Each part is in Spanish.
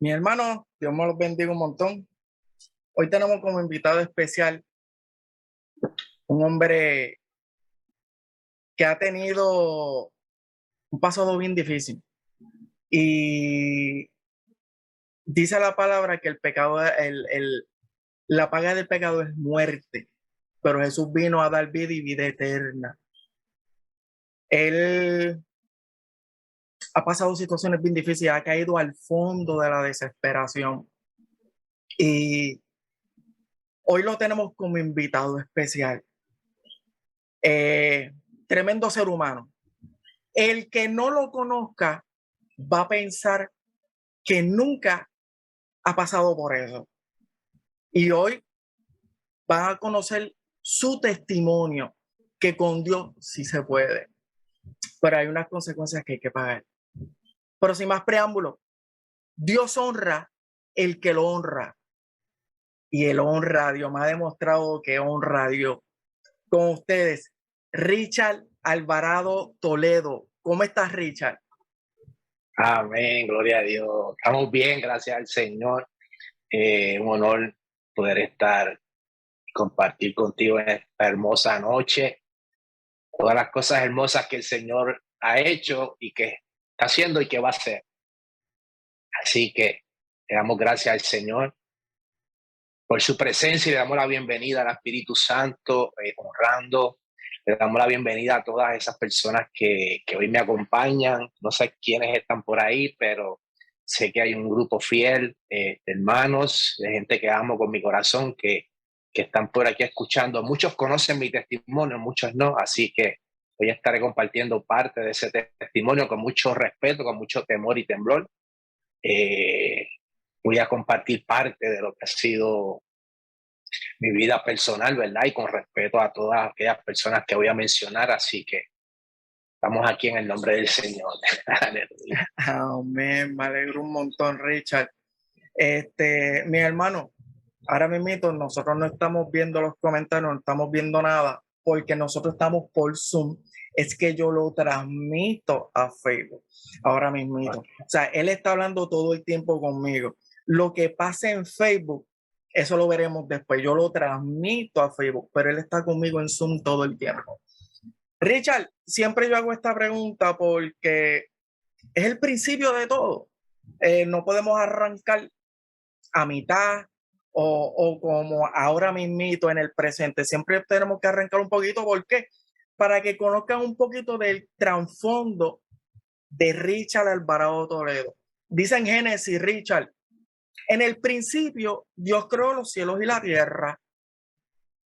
Mi hermano, Dios me los bendiga un montón. Hoy tenemos como invitado especial un hombre que ha tenido un pasado bien difícil. Y dice la palabra que el pecado, la paga del pecado es muerte, pero Jesús vino a dar vida y vida eterna. Él ha pasado situaciones bien difíciles, ha caído al fondo de la desesperación. Y hoy lo tenemos como invitado especial. Eh, Tremendo ser humano. El que no lo conozca va a pensar que nunca ha pasado por eso. Y hoy van a conocer su testimonio, que con Dios sí se puede. Pero hay unas consecuencias que hay que pagar. Pero sin más preámbulo, Dios honra el que lo honra. Y él honra a Dios. Me ha demostrado que honra a Dios. Con ustedes, Richard Alvarado Toledo. ¿Cómo estás, Richard? Amén, gloria a Dios. Estamos bien, gracias al Señor. Un honor poder estar y compartir contigo en esta hermosa noche. Todas las cosas hermosas que el Señor ha hecho y que está haciendo y que va a hacer. Así que le damos gracias al Señor por su presencia y le damos la bienvenida al Espíritu Santo, honrando. Le damos la bienvenida a todas esas personas que hoy me acompañan. No sé quiénes están por ahí, pero sé que hay un grupo fiel de hermanos, de gente que amo con mi corazón, que están por aquí escuchando. Muchos conocen mi testimonio, muchos no, así que hoy estaré compartiendo parte de ese testimonio con mucho respeto, con mucho temor y temblor. Eh, Voy a compartir parte de lo que ha sido mi vida personal, ¿verdad? Y con respeto a todas aquellas personas que voy a mencionar, así que estamos aquí en el nombre del Señor. Aleluya. Amén, me alegro un montón, Richard. Mi hermano, ahora mismo nosotros no estamos viendo los comentarios, no estamos viendo nada, porque nosotros estamos por Zoom. Es que yo lo transmito a Facebook ahora mismo. O sea, él está hablando todo el tiempo conmigo. Lo que pasa en Facebook, eso lo veremos después. Yo lo transmito a Facebook, pero él está conmigo en Zoom todo el tiempo. Richard, siempre yo hago esta pregunta porque es el principio de todo. No podemos arrancar a mitad o como ahora mismito en el presente. Siempre tenemos que arrancar un poquito. ¿Por qué? Para que conozcan un poquito del trasfondo de Richard Alvarado Toledo. Dice en Génesis, Richard, en el principio Dios creó los cielos y la tierra.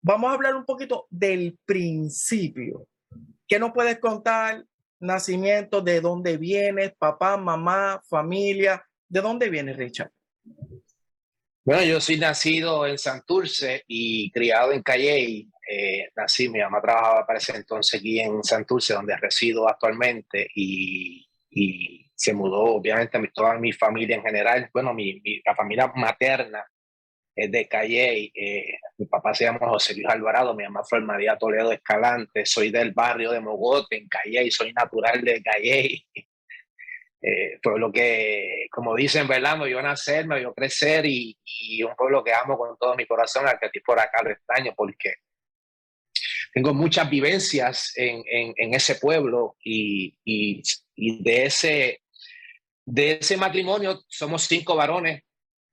Vamos a hablar un poquito del principio. ¿Qué nos puedes contar? Nacimiento, de dónde vienes, papá, mamá, familia. ¿De dónde vienes, Richard? Bueno, yo soy nacido en Santurce y criado en Calley. Mi mamá trabajaba para ese entonces aquí en Santurce, donde resido actualmente, y se mudó, obviamente, toda mi familia en general. Bueno, la familia materna es de Calley. Mi papá se llama José Luis Alvarado, mi mamá fue María Toledo Escalante. Soy del barrio de Mogote, en Calley, soy natural de Calley. Pueblo que, como dicen, ¿verdad? Me vio nacer, me vio crecer y un pueblo que amo con todo mi corazón, al que estoy por acá lo extraño porque tengo muchas vivencias en ese pueblo y de ese matrimonio somos 5 varones,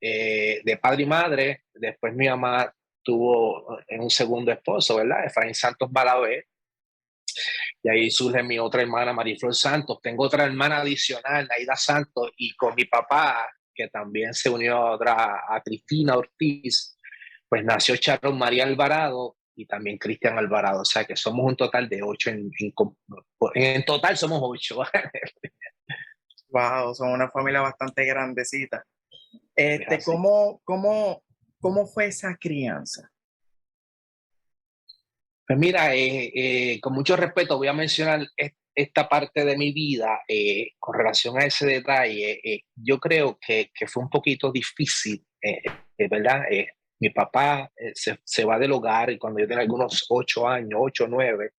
de padre y madre. Después mi mamá tuvo un segundo esposo, ¿verdad? Efraín Santos Balavé. Y ahí surge mi otra hermana, Mariflor Santos. Tengo otra hermana adicional, Naida Santos, y con mi papá, que también se unió a Cristina Ortiz, pues nació Sharon María Alvarado y también Cristian Alvarado. O sea que somos un total de 8. En total somos 8. Wow, son una familia bastante grandecita. Es así. ¿Cómo fue esa crianza? Pues mira, con mucho respeto voy a mencionar esta parte de mi vida con relación a ese detalle. Yo creo que fue un poquito difícil, ¿verdad? Mi papá se va del hogar y cuando yo tenía algunos 8 años, 8, 9,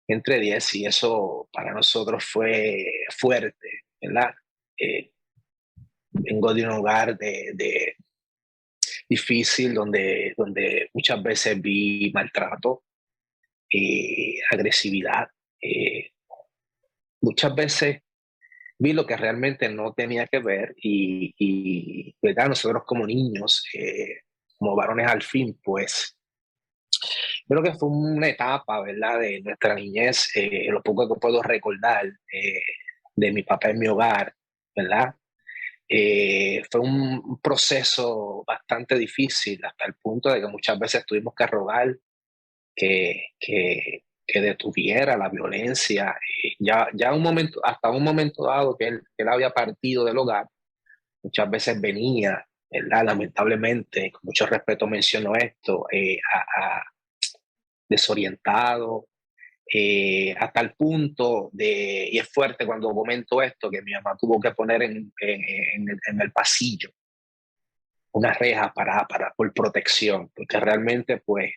entre 10, y eso para nosotros fue fuerte, ¿verdad? Eh, vengo de un hogar difícil donde muchas veces vi maltrato, agresividad. Muchas veces vi lo que realmente no tenía que ver ¿verdad? Nosotros como niños, como varones al fin, pues creo que fue una etapa, ¿verdad? De nuestra niñez, lo poco que puedo recordar de mi papá en mi hogar, ¿verdad? Fue un proceso bastante difícil hasta el punto de que muchas veces tuvimos que rogar que detuviera la violencia. Ya hasta un momento dado que él había partido del hogar, muchas veces venía, ¿verdad? Lamentablemente, con mucho respeto menciono esto, desorientado, hasta el punto y es fuerte cuando comento esto, que mi mamá tuvo que poner en el pasillo una reja por protección, porque realmente pues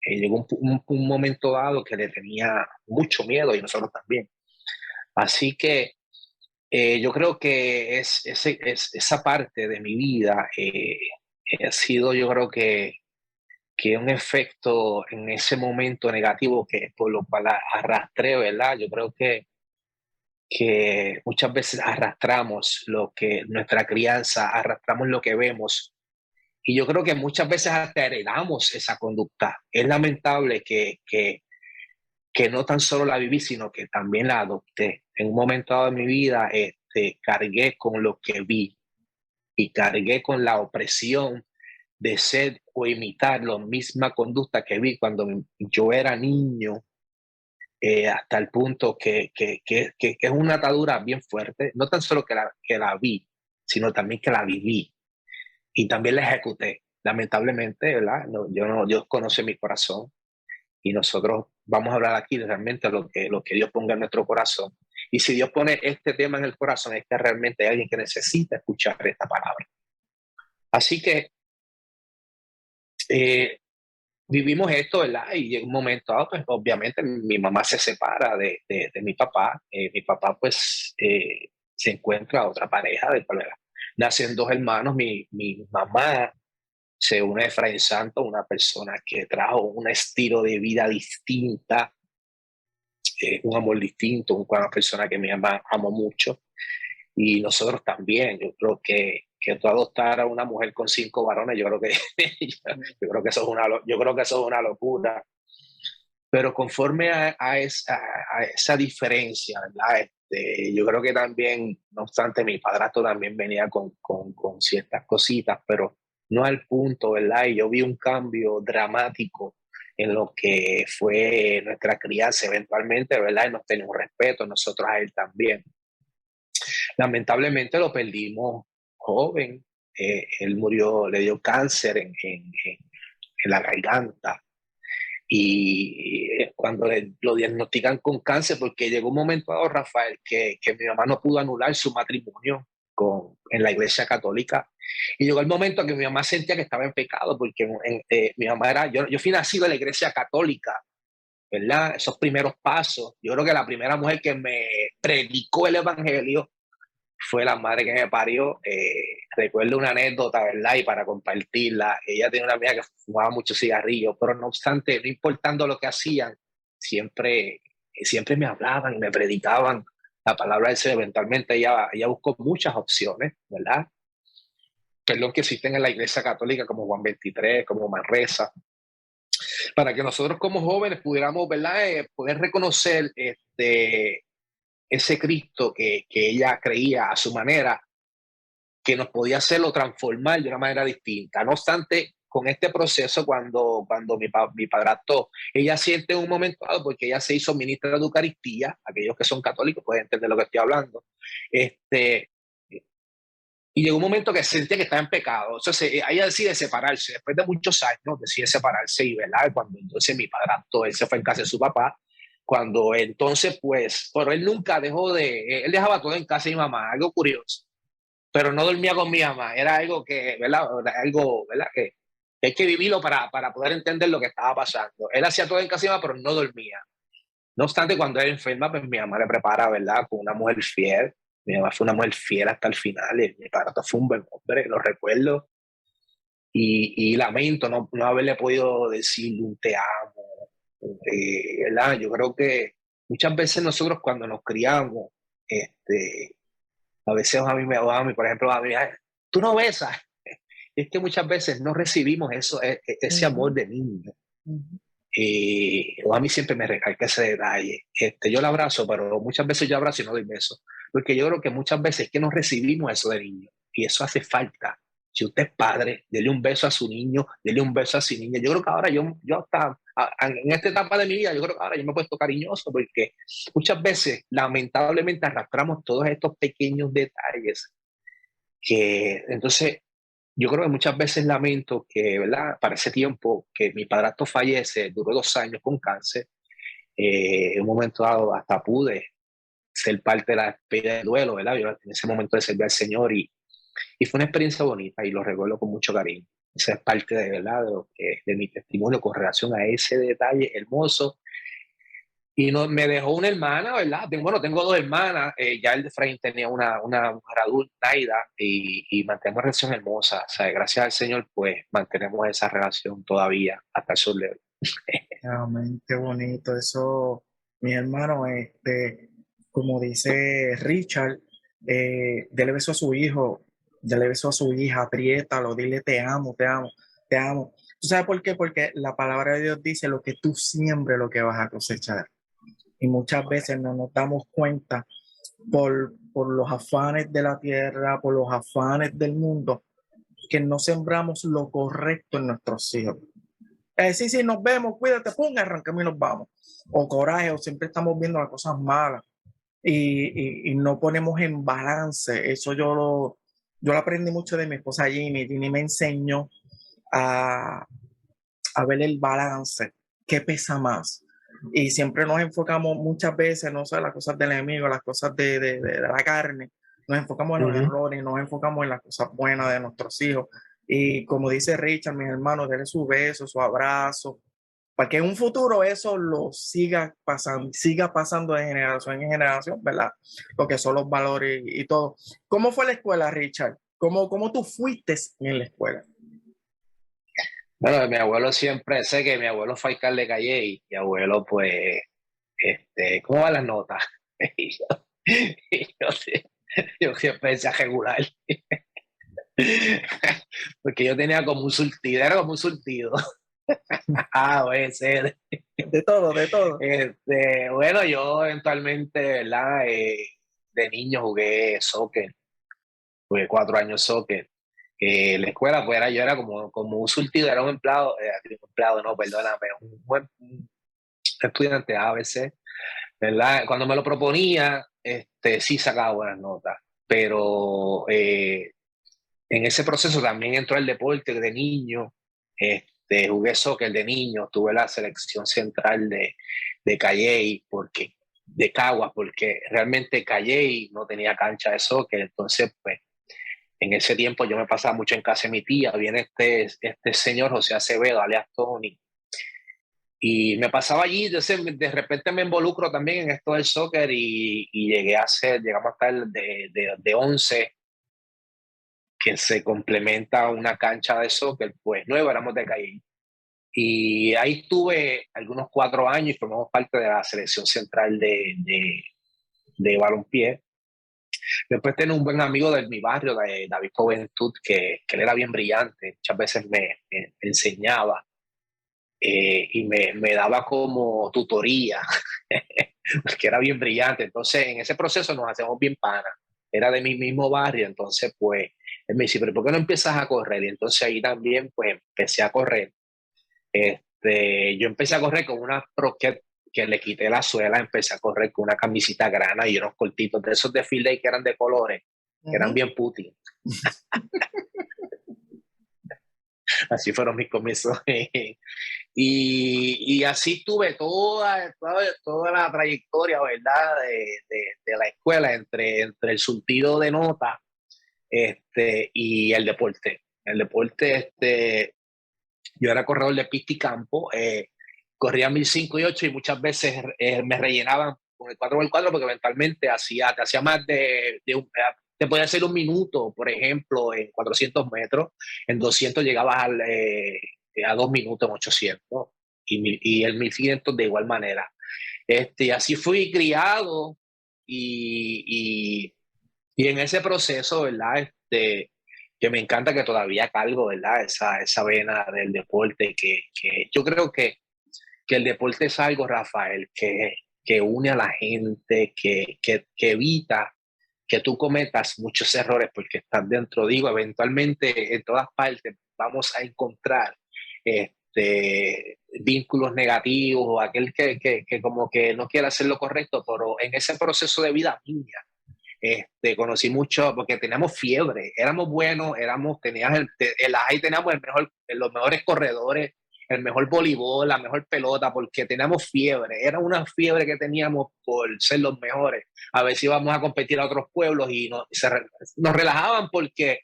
llegó un momento dado que le tenía mucho miedo y nosotros también. Así que yo creo que esa parte de mi vida ha sido, yo creo que un efecto en ese momento negativo que por lo cual arrastré, ¿verdad? Yo creo que muchas veces arrastramos lo que nuestra crianza, arrastramos lo que vemos y yo creo que muchas veces hasta heredamos esa conducta. Es lamentable que no tan solo la viví, sino que también la adopté. En un momento dado de mi vida, cargué con lo que vi y cargué con la opresión de ser o imitar la misma conducta que vi cuando yo era niño, hasta el punto que es una atadura bien fuerte, no tan solo que la vi, sino también que la viví y también la ejecuté. Lamentablemente, ¿verdad? No, Dios conoce mi corazón y nosotros vamos a hablar aquí de realmente lo que Dios ponga en nuestro corazón. Y si Dios pone este tema en el corazón, es que realmente hay alguien que necesita escuchar esta palabra. Así que eh, vivimos esto, ¿verdad? Y llega un momento, pues obviamente mi mamá se separa de mi papá. Mi papá pues se encuentra a otra pareja, nacen dos hermanos, mi mamá se une a Efraín Santo, una persona que trajo un estilo de vida distinta, un amor distinto, una persona que mi mamá amó mucho. Y nosotros también, yo creo que tú adoptar a una mujer con 5 varones, yo creo que, yo creo que eso es yo creo que eso es una locura. Pero conforme a esa diferencia, ¿verdad? Yo creo que también, no obstante, mi padrastro también venía con ciertas cositas, pero no al punto, ¿verdad? Y yo vi un cambio dramático en lo que fue nuestra crianza eventualmente, ¿verdad? Y nos tenía un respeto, nosotros a él también. Lamentablemente lo perdimos joven. Él murió, le dio cáncer en la garganta. Y cuando lo diagnostican con cáncer, porque llegó un momento dado, Rafael, que mi mamá no pudo anular su matrimonio en la iglesia católica. Y llegó el momento que mi mamá sentía que estaba en pecado, porque mi mamá yo fui nacido en la iglesia católica, ¿verdad? Esos primeros pasos. Yo creo que la primera mujer que me predicó el evangelio fue la madre que me parió. Recuerdo una anécdota, ¿verdad? Y para compartirla, ella tenía una amiga que fumaba mucho cigarrillo, pero no obstante, no importando lo que hacían, siempre me hablaban y me predicaban la palabra de Dios. Eventualmente ella buscó muchas opciones, ¿verdad? Perdón, que existen en la iglesia católica como Juan 23, como Manresa, para que nosotros como jóvenes pudiéramos, ¿verdad? Poder reconocer ese Cristo que ella creía a su manera, que nos podía hacerlo transformar de una manera distinta. No obstante, con este proceso, cuando mi padrastro, ella siente un momento dado, porque ella se hizo ministra de Eucaristía, aquellos que son católicos pueden entender lo que estoy hablando, y llegó un momento que sentía que estaba en pecado. Entonces ella decide separarse, después de muchos años decide separarse y, ¿verdad? Cuando entonces mi padrastro, él se fue en casa de su papá, cuando entonces pues, pero él nunca él dejaba todo en casa de mi mamá, algo curioso, pero no dormía con mi mamá. Era algo que, ¿verdad? Algo, ¿verdad? Que hay que vivirlo para poder entender lo que estaba pasando. Él hacía todo en casa de mi mamá, pero no dormía. No obstante, cuando él enferma, pues mi mamá le prepara, ¿verdad? Con una mujer fiel. Mi mamá fue una mujer fiel hasta el final. Y mi padrastro fue un buen hombre, lo recuerdo. Y lamento no haberle podido decir un te amo. ¿Verdad? Yo creo que muchas veces nosotros cuando nos criamos, a veces a mí, por ejemplo, a mí, "Ay, tú no besas". Es que muchas veces no recibimos eso, ese amor Ujú, de niño. ujú, O a mí siempre me recalca ese detalle. Yo lo abrazo, pero muchas veces yo abrazo y no doy beso. Porque yo creo que muchas veces es que no recibimos eso de niño. Y eso hace falta. Si usted es padre, dele un beso a su niño, dele un beso a su niña. Yo creo que ahora yo hasta, en esta etapa de mi vida, yo creo que ahora yo me he puesto cariñoso porque muchas veces, lamentablemente, arrastramos todos estos pequeños detalles que entonces yo creo que muchas veces lamento que, ¿verdad? Para ese tiempo que mi padrastro fallece, duró 2 años con cáncer, en un momento dado hasta pude ser parte de la despedida de duelo, ¿verdad? Yo en ese momento de servir al Señor y fue una experiencia bonita y lo recuerdo con mucho cariño. Esa es parte de, ¿verdad? De mi testimonio con relación a ese detalle hermoso. Y no, me dejó una hermana, ¿verdad? Tengo 2 hermanas. Ya el de Efraín tenía una mujer adulta, Naida, y mantenemos una relación hermosa. O sea, gracias al Señor, pues mantenemos esa relación todavía hasta el sol de hoy. amén, qué bonito. Eso, mi hermano, como dice Richard, dele beso a su hijo, dele beso a su hija, apriétalo, dile te amo, te amo, te amo. ¿Tú sabes por qué? Porque la palabra de Dios dice lo que tú siembres, lo que vas a cosechar. Y muchas veces no nos damos cuenta por los afanes de la tierra, por los afanes del mundo, que no sembramos lo correcto en nuestros hijos. Sí, sí, nos vemos, cuídate, pum, arrancamos y nos vamos. O coraje, o siempre estamos viendo las cosas malas y no ponemos en balance. Eso yo lo aprendí mucho de mi esposa Ginny. Ginny me enseñó a, a ver el balance, qué pesa más. Y siempre nos enfocamos muchas veces, no sé, las cosas del enemigo, las cosas de la carne, nos enfocamos en los Ujú. errores, nos enfocamos en las cosas buenas de nuestros hijos. Y como dice Richard, mis hermanos, denle su beso, su abrazo, para que en un futuro eso lo siga pasando de generación en generación, ¿verdad? Lo que son los valores y todo. ¿Cómo fue la escuela, Richard? ¿Cómo tú fuiste en la escuela? Bueno, mi abuelo siempre, sé que mi abuelo fue alcalde de Calle y mi abuelo, pues, ¿cómo van las notas? Y yo, yo siempre decía regular. Porque yo tenía como un surtido, era como un surtido. A, B, C. De todo, de todo. Bueno, yo eventualmente, ¿verdad? De niño jugué soccer, jugué 4 años soccer. La escuela, pues yo era como un surtido, era un empleado, no, perdóname, un estudiante A, B, C, ¿verdad? Cuando me lo proponía, sí sacaba buenas notas, pero en ese proceso también entró el deporte de niño. Jugué soccer de niño, tuve la selección central de Calley, de Caguas, porque realmente Calley no tenía cancha de soccer. Entonces, pues, en ese tiempo yo me pasaba mucho en casa de mi tía. Viene este señor José Acevedo, alias Tony, y me pasaba allí. Entonces, de repente me involucro también en esto del soccer y llegamos a estar de 11 que se complementa a una cancha de soccer, pues 9 éramos de Calle. Y ahí estuve algunos 4 años y formamos parte de la selección central de balompié. Después tengo un buen amigo de mi barrio, de David Juventud, que él era bien brillante, muchas veces me enseñaba y me daba como tutoría, porque era bien brillante. Entonces, en ese proceso nos hacemos bien panas. Era de mi mismo barrio, entonces, pues, él me dice, pero ¿por qué no empiezas a correr? Y entonces ahí también, pues, empecé a correr. Yo empecé a correr con una croquet que le quité la suela, empecé a correr con una camisita grana y unos cortitos de esos de field day que eran de colores, que eran Ujú. bien puti. Así fueron mis comienzos. Y así tuve toda la trayectoria, ¿verdad? De la escuela entre el surtido de nota y el deporte. El deporte, yo era corredor de pista y campo, corría 1500 y 8 y muchas veces me rellenaban con el 4x4 porque eventualmente te hacía más te podía hacer un minuto, por ejemplo, en 400 metros, en 200 llegabas a 2 minutos en 800 y en 1500 de igual manera. Así fui criado y, y en ese proceso, ¿verdad? Que me encanta que todavía cargo, ¿verdad? Esa vena del deporte, que yo creo que el deporte es algo, Rafael, que une a la gente, que evita que tú cometas muchos errores porque estás dentro. Digo, eventualmente en todas partes vamos a encontrar vínculos negativos o aquel que como que no quiere hacer lo correcto, pero en ese proceso de vida mía, conocí mucho porque teníamos fiebre, éramos buenos, ahí teníamos los mejores corredores, el mejor voleibol, la mejor pelota, porque teníamos fiebre, era una fiebre que teníamos por ser los mejores. A ver si íbamos a competir a otros pueblos y nos relajaban porque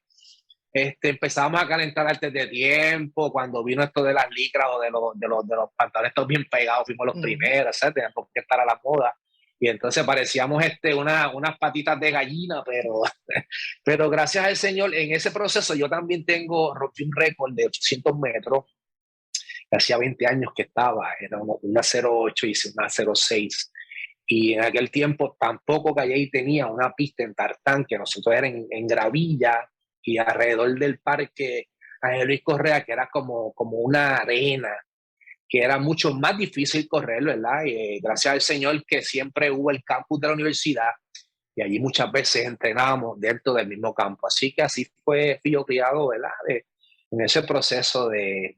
empezábamos a calentar antes de tiempo. Cuando vino esto de las licras o de los pantalones estos bien pegados, fuimos los primeros, ¿sabes? Teníamos que estar a la moda. Y entonces parecíamos unas patitas de gallina, pero gracias al Señor, en ese proceso yo también rompí un récord de 800 metros. Hacía 20 años que era una 08, hice una 06. Y en aquel tiempo tampoco Calley tenía una pista en tartán, que nosotros era en gravilla y alrededor del parque Ángel Luis Correa, que era como una arena, que era mucho más difícil correr, ¿verdad? Y gracias al Señor que siempre hubo el campus de la universidad y allí muchas veces entrenábamos dentro del mismo campo. Así que así fui yo criado, ¿verdad? En ese proceso de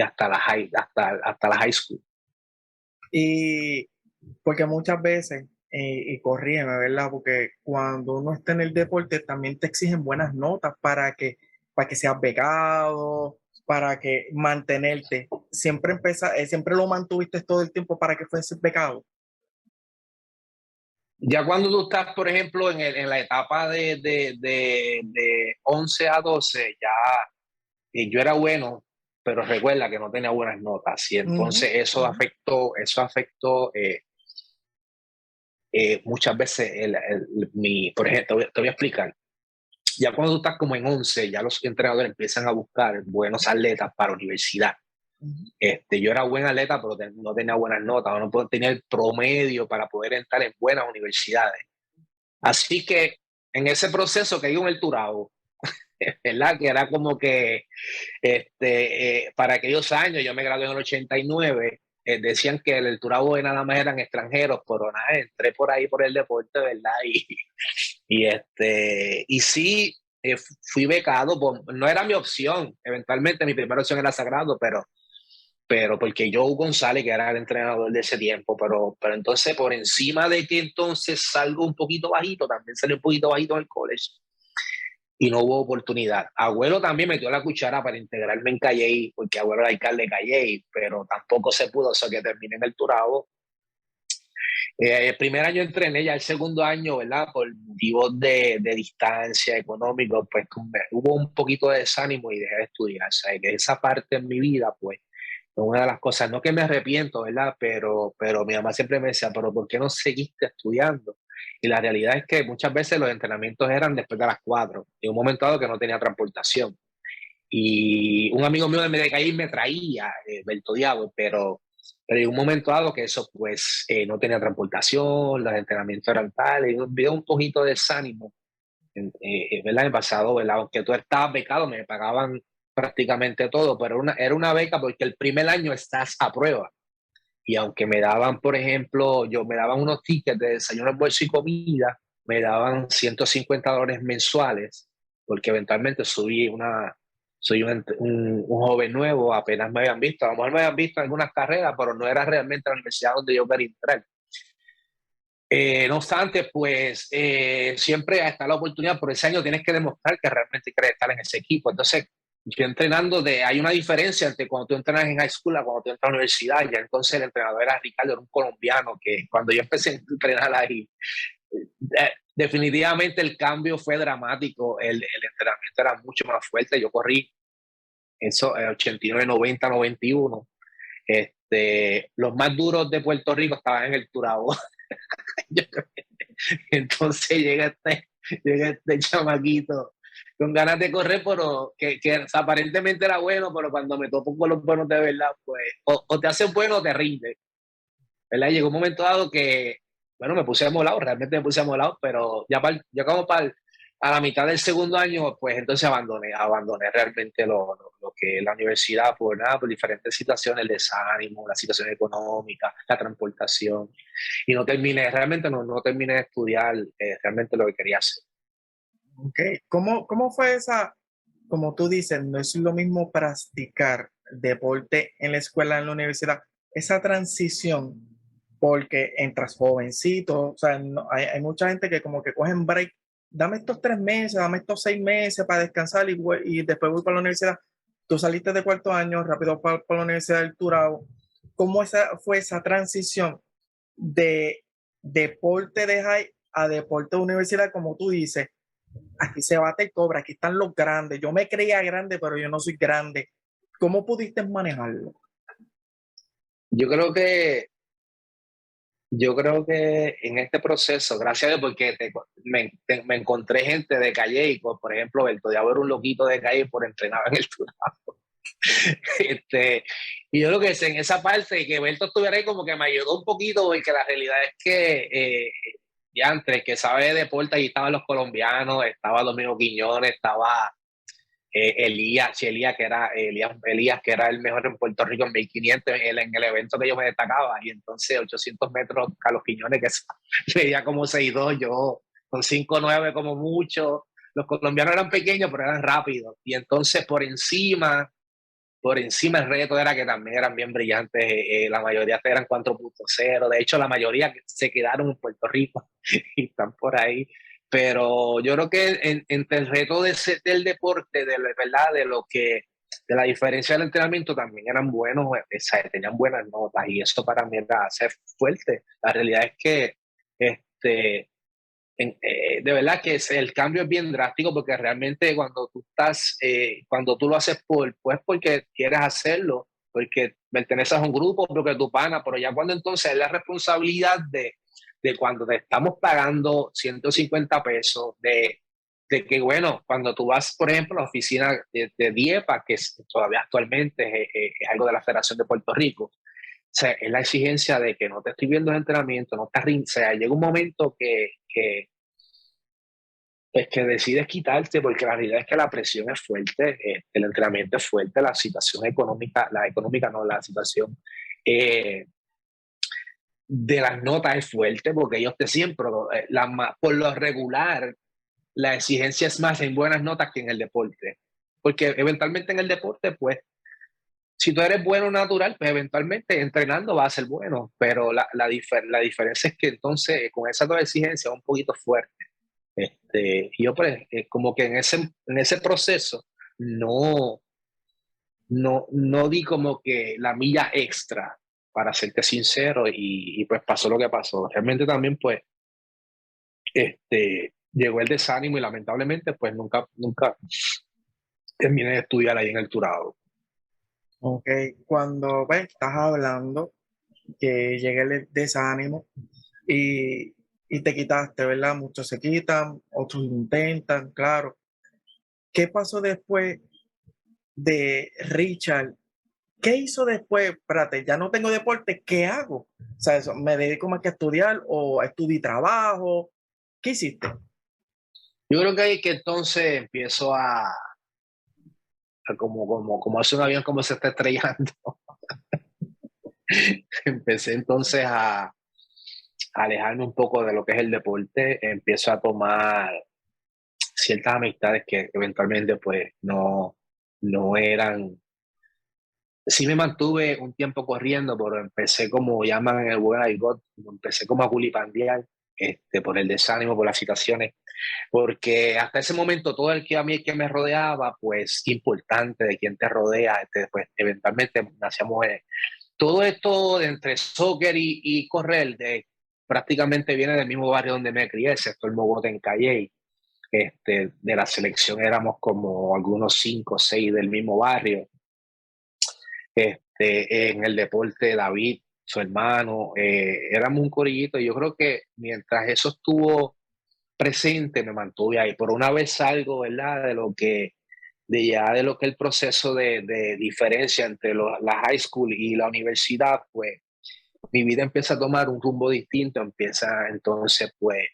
hasta la high school. Y porque muchas veces, y corrígeme, ¿verdad? Porque cuando uno está en el deporte también te exigen buenas notas para que seas becado, para que mantenerte. Siempre lo mantuviste todo el tiempo para que fueses becado. Ya cuando tú estás, por ejemplo, en la etapa de 11 a 12, ya yo era bueno, pero recuerda que no tenía buenas notas. Y entonces eso afectó muchas veces por ejemplo, te voy a explicar. Ya cuando tú estás como en 11, ya los entrenadores empiezan a buscar buenos atletas para universidad. Yo era buen atleta, pero no tenía buenas notas, no tenía el promedio para poder entrar en buenas universidades. Así que en ese proceso caí en el Turabo, ¿verdad? Que era como que para aquellos años, yo me gradué en el 89, decían que el Turabo nada más eran extranjeros, pero nada, entré por ahí por el deporte, ¿verdad? Y sí, fui becado, no era mi opción, eventualmente mi primera opción era Sagrado, pero porque Joe González, que era el entrenador de ese tiempo, pero entonces por encima de que entonces salgo un poquito bajito, también salí un poquito bajito en el college y no hubo oportunidad. Abuelo también metió la cuchara para integrarme en Calley, porque Abuelo era alcalde de Calley, pero tampoco se pudo, o sea que terminé en el Turabo. El primer año entrené, ya el segundo año, ¿verdad? Por motivos de distancia económico, pues hubo un poquito de desánimo y dejé de estudiar. O sea, que esa parte en mi vida, pues, una de las cosas, no que me arrepiento, ¿verdad? Pero mi mamá siempre me decía, pero ¿por qué no seguiste estudiando? Y la realidad es que muchas veces los entrenamientos eran después de las 4, en un momento dado que no tenía transportación. Y un amigo mío de Medellín me traía Berto Diabo, pero en un momento dado que eso pues no tenía transportación, los entrenamientos eran tales, y vi un poquito de desánimo, ¿verdad? En el pasado, ¿verdad? Aunque tú estabas becado, me pagaban prácticamente todo, pero era una beca porque el primer año estás a prueba. Y aunque me daban, por ejemplo, me daban unos tickets de desayuno, almuerzo y comida, me daban $150 mensuales, porque eventualmente soy un joven nuevo, apenas me habían visto, a lo mejor me habían visto en algunas carreras, pero no era realmente la universidad donde yo quería entrar. No obstante, pues siempre está la oportunidad, por ese año tienes que demostrar que realmente quieres estar en ese equipo. Entonces, yo entrenando, hay una diferencia entre cuando tú entrenas en high school a cuando tú entras a la universidad. Ya entonces el entrenador era Ricardo, era un colombiano, que cuando yo empecé a entrenar ahí, definitivamente el cambio fue dramático, el entrenamiento era mucho más fuerte. Yo corrí eso, 89, 90, 91. Los más duros de Puerto Rico estaban en el Turabo. Entonces llega este chamaquito con ganas de correr, pero que aparentemente era bueno, pero cuando me topo con los buenos de verdad, pues o te hacen bueno o te rinde, ¿verdad? Llegó un momento dado que, bueno, me puse amolado, realmente me puse amolado, pero ya como a la mitad del segundo año, pues entonces abandoné realmente lo que es la universidad por nada, por diferentes situaciones, el desánimo, la situación económica, la transportación, y realmente no terminé de estudiar realmente lo que quería hacer. Okay. ¿Cómo fue esa, como tú dices, no es lo mismo practicar deporte en la escuela, en la universidad, esa transición, porque entras jovencito, o sea, hay mucha gente que como que cogen break, dame estos 3 meses, dame estos 6 meses para descansar y después voy para la universidad. Tú saliste de cuarto año, rápido para la universidad del Turabo. ¿Cómo fue esa transición de deporte de high a deporte de universidad, como tú dices? Aquí se bate el cobre, aquí están los grandes. Yo me creía grande, pero yo no soy grande. ¿Cómo pudiste manejarlo? Yo creo que, yo creo que en este proceso, gracias a Dios, porque me encontré gente de Calle, por ejemplo, Berto Diabo era un loquito de Calle por entrenar en el Turabo. Y yo creo que en esa parte que Berto estuviera ahí como que me ayudó un poquito, porque la realidad es que ya antes que sabe de deporte, ahí estaban los colombianos, estaba Domingo Quiñones, estaba Elías, que era el mejor en Puerto Rico en 1500, en el evento que yo me destacaba, y entonces 800 metros Carlos Quiñones, que medía como 6'2", yo con 5'9" como mucho. Los colombianos eran pequeños, pero eran rápidos, y entonces por encima el reto era que también eran bien brillantes, la mayoría eran 4.0, de hecho la mayoría se quedaron en Puerto Rico y están por ahí, pero yo creo que entre el reto del deporte, ¿verdad? De la diferencia del entrenamiento también eran buenos, tenían buenas notas y eso para mí era ser fuerte. La realidad es que este, de verdad que el cambio es bien drástico porque realmente cuando tú lo haces pues porque quieres hacerlo, porque perteneces a un grupo, porque tu pana, pero ya cuando entonces es la responsabilidad de cuando te estamos pagando 150 pesos, de que bueno, cuando tú vas, por ejemplo, a la oficina de DIEPA, que todavía actualmente es algo de la Federación de Puerto Rico, o sea, es la exigencia de que no te estoy viendo en entrenamiento, no te rindes, o sea, llega un momento es que decides quitarte porque la realidad es que la presión es fuerte, el entrenamiento es fuerte, la situación económica, la económica no, la situación eh, de las notas es fuerte porque ellos te siempre, por lo regular, la exigencia es más en buenas notas que en el deporte. Porque eventualmente en el deporte, pues, si tú eres bueno natural, pues eventualmente entrenando va a ser bueno, pero la diferencia es que entonces con esa nueva exigencia es un poquito fuerte. Y yo pues como que en ese proceso no, no di como que la milla extra, para serte sincero, y pues pasó lo que pasó. Realmente también pues llegó el desánimo y lamentablemente pues nunca terminé de estudiar ahí en el Turado. Ok, cuando estás hablando que llega el desánimo y te quitaste, ¿verdad? Muchos se quitan, otros lo intentan, claro. ¿Qué pasó después de Richard? ¿Qué hizo después? Espérate, ya no tengo deporte, ¿qué hago? O sea, ¿me dedico más que a estudiar o estudiar trabajo? ¿Qué hiciste? Yo creo que ahí que entonces empiezo como hace un avión como se está estrellando. Empecé entonces a alejarme un poco de lo que es el deporte, empiezo a tomar ciertas amistades que eventualmente pues no eran. Sí me mantuve un tiempo corriendo, pero empecé como llaman en el buen argot, empecé como a culipandear, por el desánimo, por las situaciones, porque hasta ese momento todo el que me rodeaba, pues importante de quien te rodea, pues eventualmente hacíamos todo esto de entre soccer y correr, prácticamente viene del mismo barrio donde me crié, excepto el Mogote en Calle. De la selección éramos como algunos 5 o 6 del mismo barrio. En el deporte, David su hermano, éramos un corillito. Y yo creo que mientras eso estuvo presente, me mantuve ahí. Por una vez salgo, ¿verdad? De lo que el proceso de diferencia entre la high school y la universidad, pues mi vida empieza a tomar un rumbo distinto, empieza entonces, pues,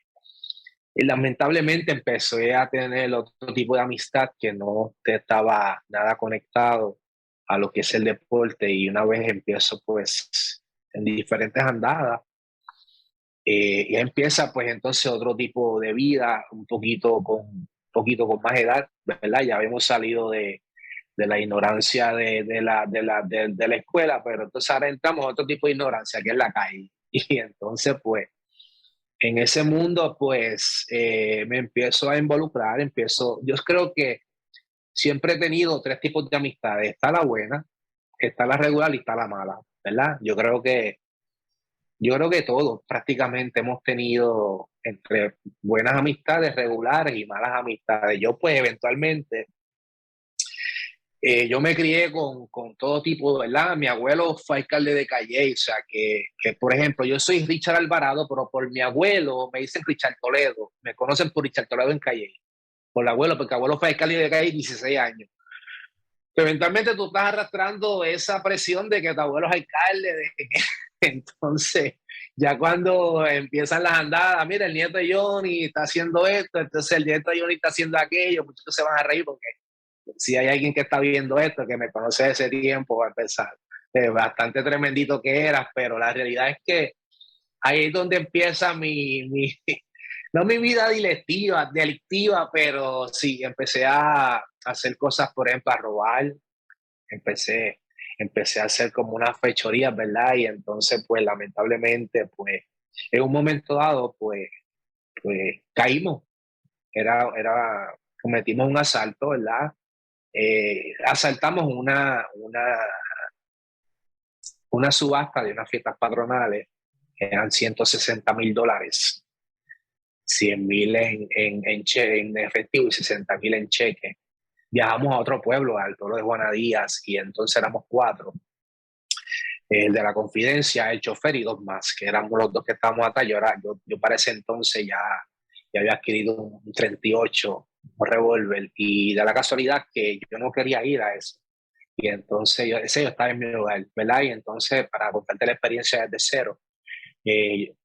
y lamentablemente empecé a tener otro tipo de amistad que no estaba nada conectado a lo que es el deporte, y una vez empiezo, pues, en diferentes andadas, ya empieza, pues, entonces otro tipo de vida, un poquito con más edad, ¿verdad? Ya habíamos salido de la ignorancia de la escuela, pero entonces ahora entramos a otro tipo de ignorancia, que es la calle. Y entonces, pues, en ese mundo, pues, me empiezo a involucrar, yo creo que siempre he tenido tres tipos de amistades: está la buena, está la regular y está la mala, ¿verdad? Yo creo que todos prácticamente hemos tenido entre buenas amistades regulares y malas amistades. Yo, pues, eventualmente, yo me crié con todo tipo, ¿verdad? Mi abuelo fue alcalde de Calle, o sea, por ejemplo, yo soy Richard Alvarado, pero por mi abuelo me dicen Richard Toledo. Me conocen por Richard Toledo en Calle, por el abuelo, porque el abuelo fue alcalde de Calle 16 años. Eventualmente tú estás arrastrando esa presión de que tu abuelo es alcalde, entonces ya cuando empiezan las andadas, mira, el nieto de Johnny está haciendo esto, entonces el nieto de Johnny está haciendo aquello, muchos se van a reír porque si hay alguien que está viendo esto, que me conoce de ese tiempo, va a pensar bastante tremendito que eras, pero la realidad es que ahí es donde empieza no mi vida delictiva, pero sí, empecé a hacer cosas, por ejemplo, a robar, empecé, empecé a hacer como unas fechorías, ¿verdad? Y entonces, pues, lamentablemente, pues, en un momento dado, pues caímos, cometimos un asalto, ¿verdad? Asaltamos una subasta de unas fiestas patronales, que eran $160,000, 100,000 en efectivo y 60,000 en cheque. Viajamos a otro pueblo, al pueblo de Juana Díaz, y entonces éramos cuatro. El de la Confidencia, el chofer y dos más, que éramos los dos que estábamos atrás. Yo para ese entonces ya había adquirido un 38, un revólver, y da la casualidad que yo no quería ir a eso. Y entonces yo estaba en mi lugar, ¿verdad? Y entonces, para contarte la experiencia desde cero,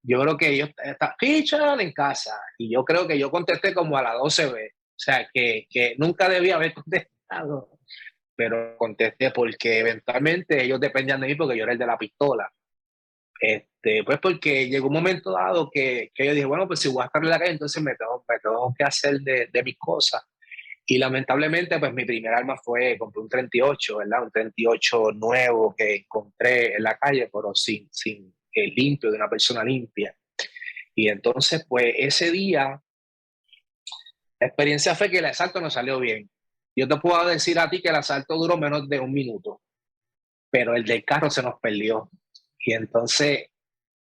yo creo que yo estaba Richard en casa, y yo creo que yo contesté como a las 12 veces, o sea, que nunca debía haber contestado, pero contesté porque eventualmente ellos dependían de mí porque yo era el de la pistola. Pues porque llegó un momento dado que yo dije, bueno, pues si voy a estar en la calle, entonces me tengo que hacer de mis cosas. Y lamentablemente, pues mi primer arma compré un 38, ¿verdad? Un 38 nuevo que encontré en la calle, pero sin limpio, de una persona limpia. Y entonces, pues ese día, la experiencia fue que el asalto no salió bien. Yo te puedo decir a ti que el asalto duró menos de un minuto, pero el del carro se nos perdió. Y entonces,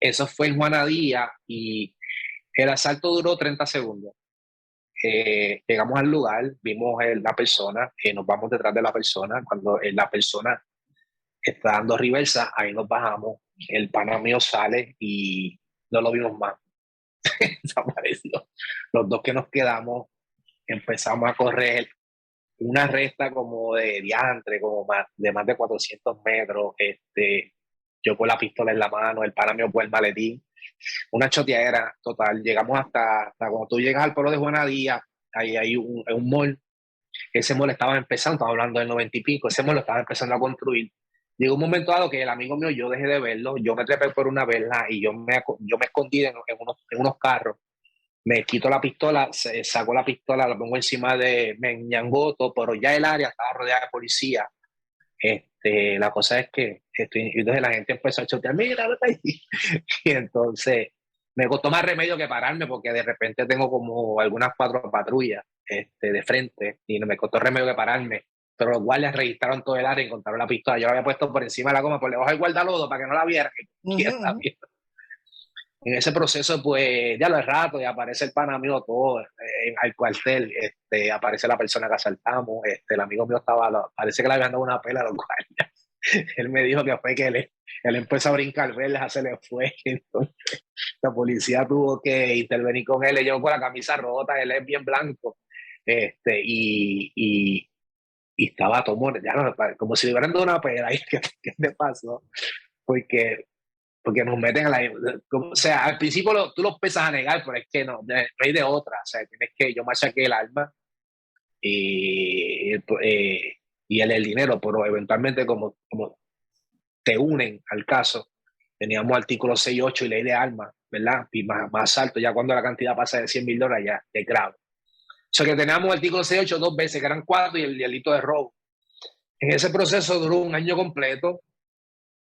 eso fue en Juanadía, y el asalto duró 30 segundos. Llegamos al lugar, vimos la persona, nos vamos detrás de la persona. Cuando la persona está dando reversa, ahí nos bajamos. El pana mío sale y no lo vimos más. Desapareció. Los dos que nos quedamos empezamos a correr una recta como de diantre, de más de 400 metros. Yo con la pistola en la mano, el pana mío por el maletín. Una choteadera total. Llegamos hasta cuando tú llegas al pueblo de Juana Díaz, ahí hay un mall. Ese mall estaba empezando, estamos hablando del 90 y pico, ese mall lo estaba empezando a construir. Llegó un momento dado que el amigo mío, yo dejé de verlo, yo me trepé por una vela y yo me escondí en unos carros. Me quito la pistola, saco la pistola, la pongo encima me ñangoto, pero ya el área estaba rodeada de policía. La cosa es que y entonces la gente empezó a chotear, mira, vete ahí. Y entonces me costó más remedio que pararme, porque de repente tengo como algunas cuatro patrullas de frente, y no me costó remedio que pararme. Pero los guardias registraron todo el área y encontraron la pistola. Yo la había puesto por encima de la goma, por debajo del guardalodo, para que no la vieran. En ese proceso, pues ya lo es rato, y aparece el pana mío todo al cuartel. Aparece la persona que asaltamos. El amigo mío parece que le habían dado una pela a los guardias. Él me dijo que fue que él empezó a brincar verjas, se le fue. Entonces, la policía tuvo que intervenir con él. Le llevó con la camisa rota, él es bien blanco. Y estaba todo ya no, como si le hubieran dado una pera. ¿Qué te pasó? Porque, porque nos meten a la. O sea, al principio tú lo empiezas a negar, pero es que no hay de otra. O sea, tienes que. Yo machaqué el arma y, y el dinero, pero eventualmente, como te unen al caso, teníamos artículo 6.8 y ley de armas, ¿verdad? Y más alto, ya cuando la cantidad pasa de $100,000, ya es grave. O sea que teníamos artículo 6.8 dos veces, que eran 4, y el delito de robo. En ese proceso duró un año completo.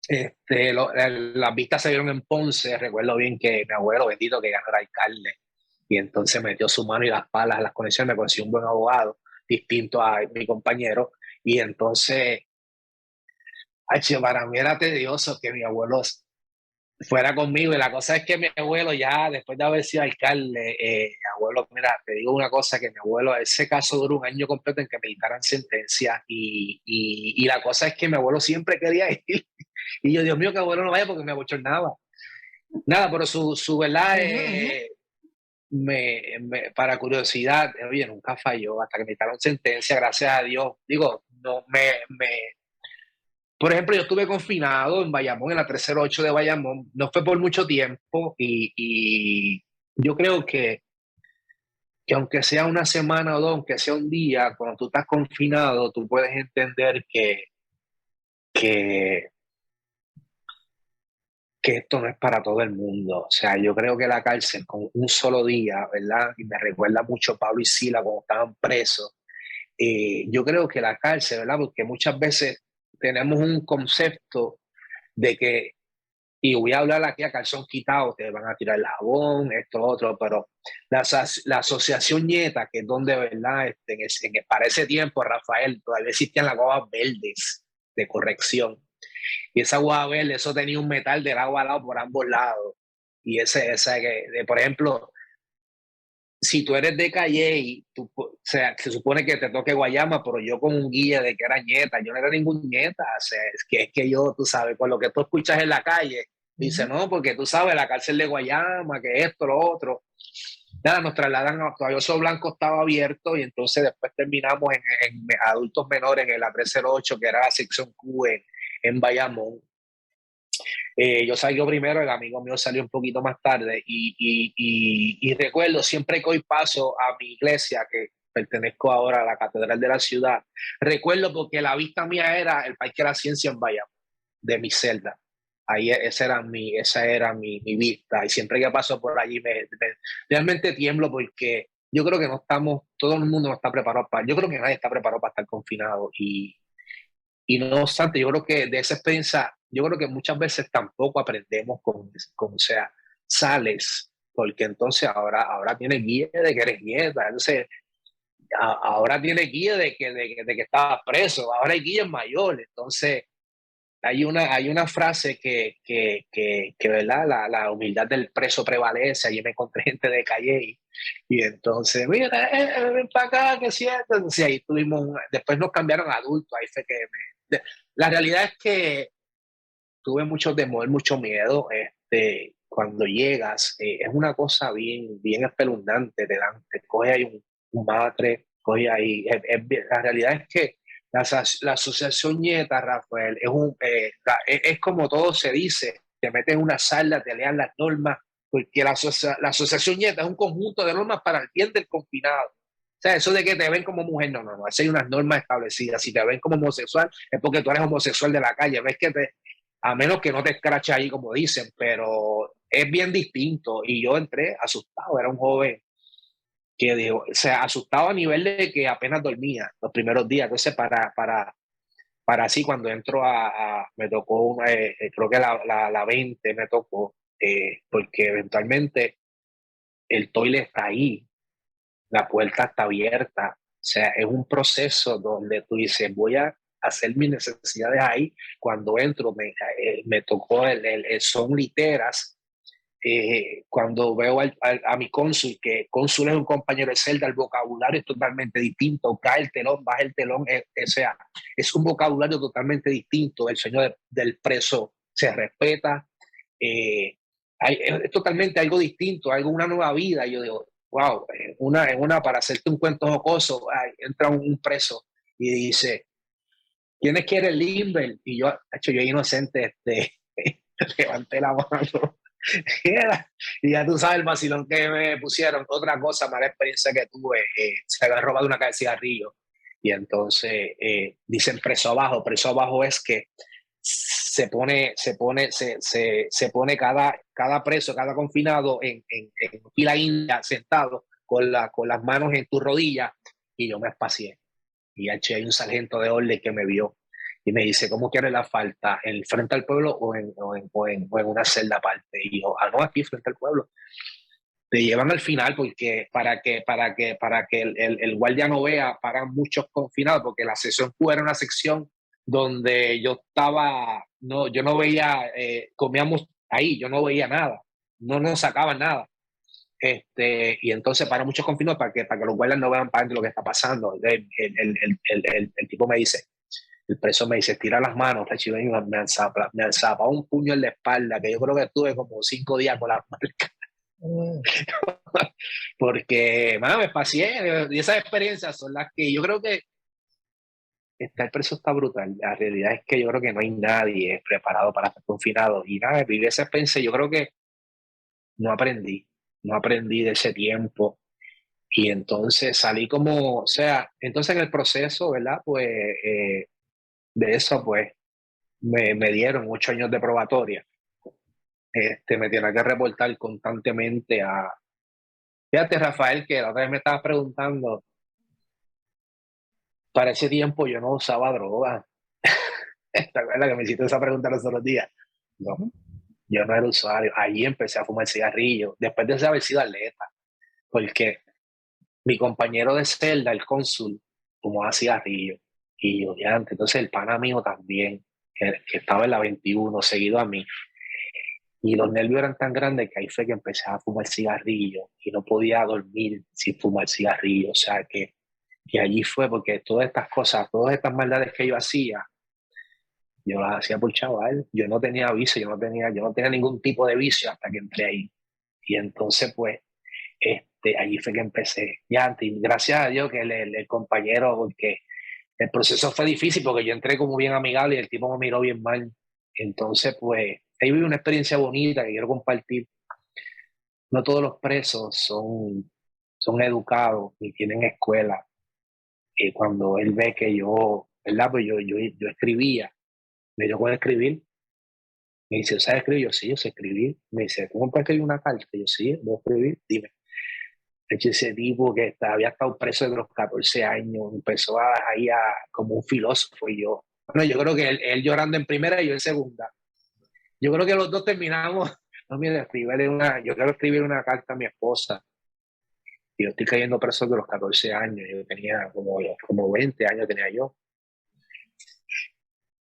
Las vistas se dieron en Ponce. Recuerdo bien que mi abuelo, bendito, que ganó el alcalde, y entonces metió su mano y las palas, las conexiones, me consiguió un buen abogado, distinto a mi compañero, y entonces, ay, para mí era tedioso que mi abuelo fuera conmigo, y la cosa es que mi abuelo ya, después de haber sido alcalde, abuelo, mira, te digo una cosa, que mi abuelo, ese caso duró un año completo en que me dictaran sentencia, y la cosa es que mi abuelo siempre quería ir, y yo, Dios mío, que abuelo no vaya porque me abochornaba. Nada, pero su verdad, para curiosidad, oye, nunca falló, hasta que me dictaron sentencia, gracias a Dios. Digo, no por ejemplo, yo estuve confinado en Bayamón, en la 308 de Bayamón, no fue por mucho tiempo, y yo creo que aunque sea una semana o dos, aunque sea un día, cuando tú estás confinado, tú puedes entender que, que esto no es para todo el mundo. O sea, yo creo que la cárcel con un solo día, ¿verdad? Y me recuerda mucho a Pablo y Sila cuando estaban presos. Yo creo que la cárcel, ¿verdad? Porque muchas veces tenemos un concepto de que, y voy a hablar aquí a calzón quitado, te van a tirar el jabón, esto, otro, pero la asociación Nieta, que es donde, ¿verdad? Para ese tiempo, Rafael, todavía existían las guaguas verdes de corrección. Y esa guagua verde, eso tenía un metal del agua al lado por ambos lados. Y por ejemplo, si tú eres de Calle, o sea, se supone que te toque Guayama, pero yo con un guía de que era nieta, yo no era ningún nieta, o sea, es que yo, tú sabes, por lo que tú escuchas en la calle, dice, no, porque tú sabes, la cárcel de Guayama, que esto, lo otro. Nada, nos trasladan a Caballoso Blanco, estaba abierto, y entonces después terminamos en adultos menores en la 308, que era la sección Q en Bayamón. Yo salí primero, el amigo mío salió un poquito más tarde, y recuerdo siempre que hoy paso a mi iglesia, que pertenezco ahora a la catedral de la ciudad, recuerdo porque la vista mía era el Parque de la Ciencia en Bayamón, de mi celda. Ahí esa era mi vista, y siempre que paso por allí realmente tiemblo, porque yo creo que no estamos, todo el mundo no está preparado yo creo que nadie está preparado para estar confinado, y no obstante, yo creo que de esa experiencia, yo creo que muchas veces tampoco aprendemos o sea, sales, porque entonces ahora tienes guía de que eres nieta, entonces ahora tienes guía de que estabas preso, ahora hay guía mayor, entonces hay una frase que ¿verdad? La humildad del preso prevalece. Allí me encontré gente de Calle, y entonces, mira, ven para acá, que siento. Entonces ahí después nos cambiaron a adultos, ahí fue que la realidad es que tuve mucho temor, mucho miedo. Cuando llegas, es una cosa bien, bien espeluznante, te coge ahí un matre, coge ahí, la realidad es que la asociación Nieta, Rafael, es como todo se dice, te meten en una sala, te lean las normas, porque la asociación Nieta es un conjunto de normas para el bien del confinado. O sea, eso de que te ven como mujer, no, no, no, hay unas normas establecidas. Si te ven como homosexual, es porque tú eres homosexual de la calle. Ves que a menos que no te escrache ahí, como dicen, pero es bien distinto. Y yo entré asustado, era un joven que digo, o sea, asustado a nivel de que apenas dormía los primeros días. Entonces, para así, cuando entro me tocó, creo que la 20 me tocó, porque eventualmente el toilet está ahí, la puerta está abierta. O sea, es un proceso donde tú dices, voy a hacer mis necesidades ahí. Cuando entro, me tocó son literas, cuando veo a mi cónsul, que cónsul es un compañero de celda, el vocabulario es totalmente distinto, cae el telón, baja el telón, o sea, es un vocabulario totalmente distinto, el sueño del preso se respeta, es totalmente algo distinto, una nueva vida. Yo digo, wow, para hacerte un cuento jocoso, entra un preso y dice, ¿quiénes quiere el Limber? Y yo inocente, levanté la mano. Y ya tú sabes el vacilón que me pusieron. Otra cosa, mala experiencia que tuve, se había robado una caja de cigarrillos. Y entonces dicen preso abajo es que se pone cada preso, cada confinado en fila india, sentado con las manos en tu rodilla, y yo me espacié. Y hay un sargento de orden que me vio y me dice, ¿cómo quiere la falta? ¿En frente al pueblo o en una celda aparte? Y yo, no, aquí frente al pueblo. Te llevan al final porque para que el guardia no vea, paran muchos confinados, porque la sección Q era una sección donde yo estaba, no, yo no veía, comíamos ahí, yo no veía nada, no nos sacaban nada. Y entonces para muchos confinados para que los guardias no vean para lo que está pasando. El tipo me dice, el preso me dice, tira las manos, y me alzaba un puño en la espalda, que yo creo que estuve como 5 días con las marcas. Porque, me pasé, y esas experiencias son las que yo creo que el preso está brutal. La realidad es que yo creo que no hay nadie preparado para estar confinado. Y nada, viví esa experiencia, yo creo que no aprendí, no aprendí de ese tiempo. Y entonces salí como, o sea, entonces en el proceso, ¿verdad? Pues de eso, pues me dieron 8 años de probatoria. Me tenía que reportar constantemente a... Fíjate, Rafael, que la otra vez me estabas preguntando, para ese tiempo yo no usaba droga. ¿Te acuerdas que me hiciste esa pregunta los otros días? No, yo no era usuario. Allí empecé a fumar cigarrillo, después de haber sido atleta, porque mi compañero de celda, el cónsul, fumaba cigarrillo. Y yo, ya antes, entonces el pana mío también, que estaba en la 21, seguido a mí. Y los nervios eran tan grandes que ahí fue que empecé a fumar cigarrillo y no podía dormir sin fumar cigarrillo. O sea que allí fue porque todas estas cosas, todas estas maldades que yo hacía, yo las hacía por chaval. Yo no tenía vicio, yo no tenía ningún tipo de vicio hasta que entré ahí. Y entonces, pues, allí fue que empecé. Ya antes, gracias a Dios que el compañero, porque el proceso fue difícil porque yo entré como bien amigable y el tipo me miró bien mal. Entonces, pues, ahí viví una experiencia bonita que quiero compartir. No todos los presos son educados ni tienen escuela. Cuando él ve que yo, ¿verdad? Pues yo escribía, me dio con escribir. Me dice, ¿sabes escribir? Yo sí, yo sé escribir. Me dice, ¿cómo puedes escribir una carta? Yo sí, voy a escribir, dime. De hecho, ese tipo que había estado preso desde los 14 años, empezó ahí como un filósofo, y yo. Bueno, yo creo que él llorando en primera y yo en segunda. Yo creo que los dos terminamos. No, mira, yo quiero escribir una carta a mi esposa. Y yo estoy cayendo preso de los 14 años. Yo tenía como 20 años tenía yo.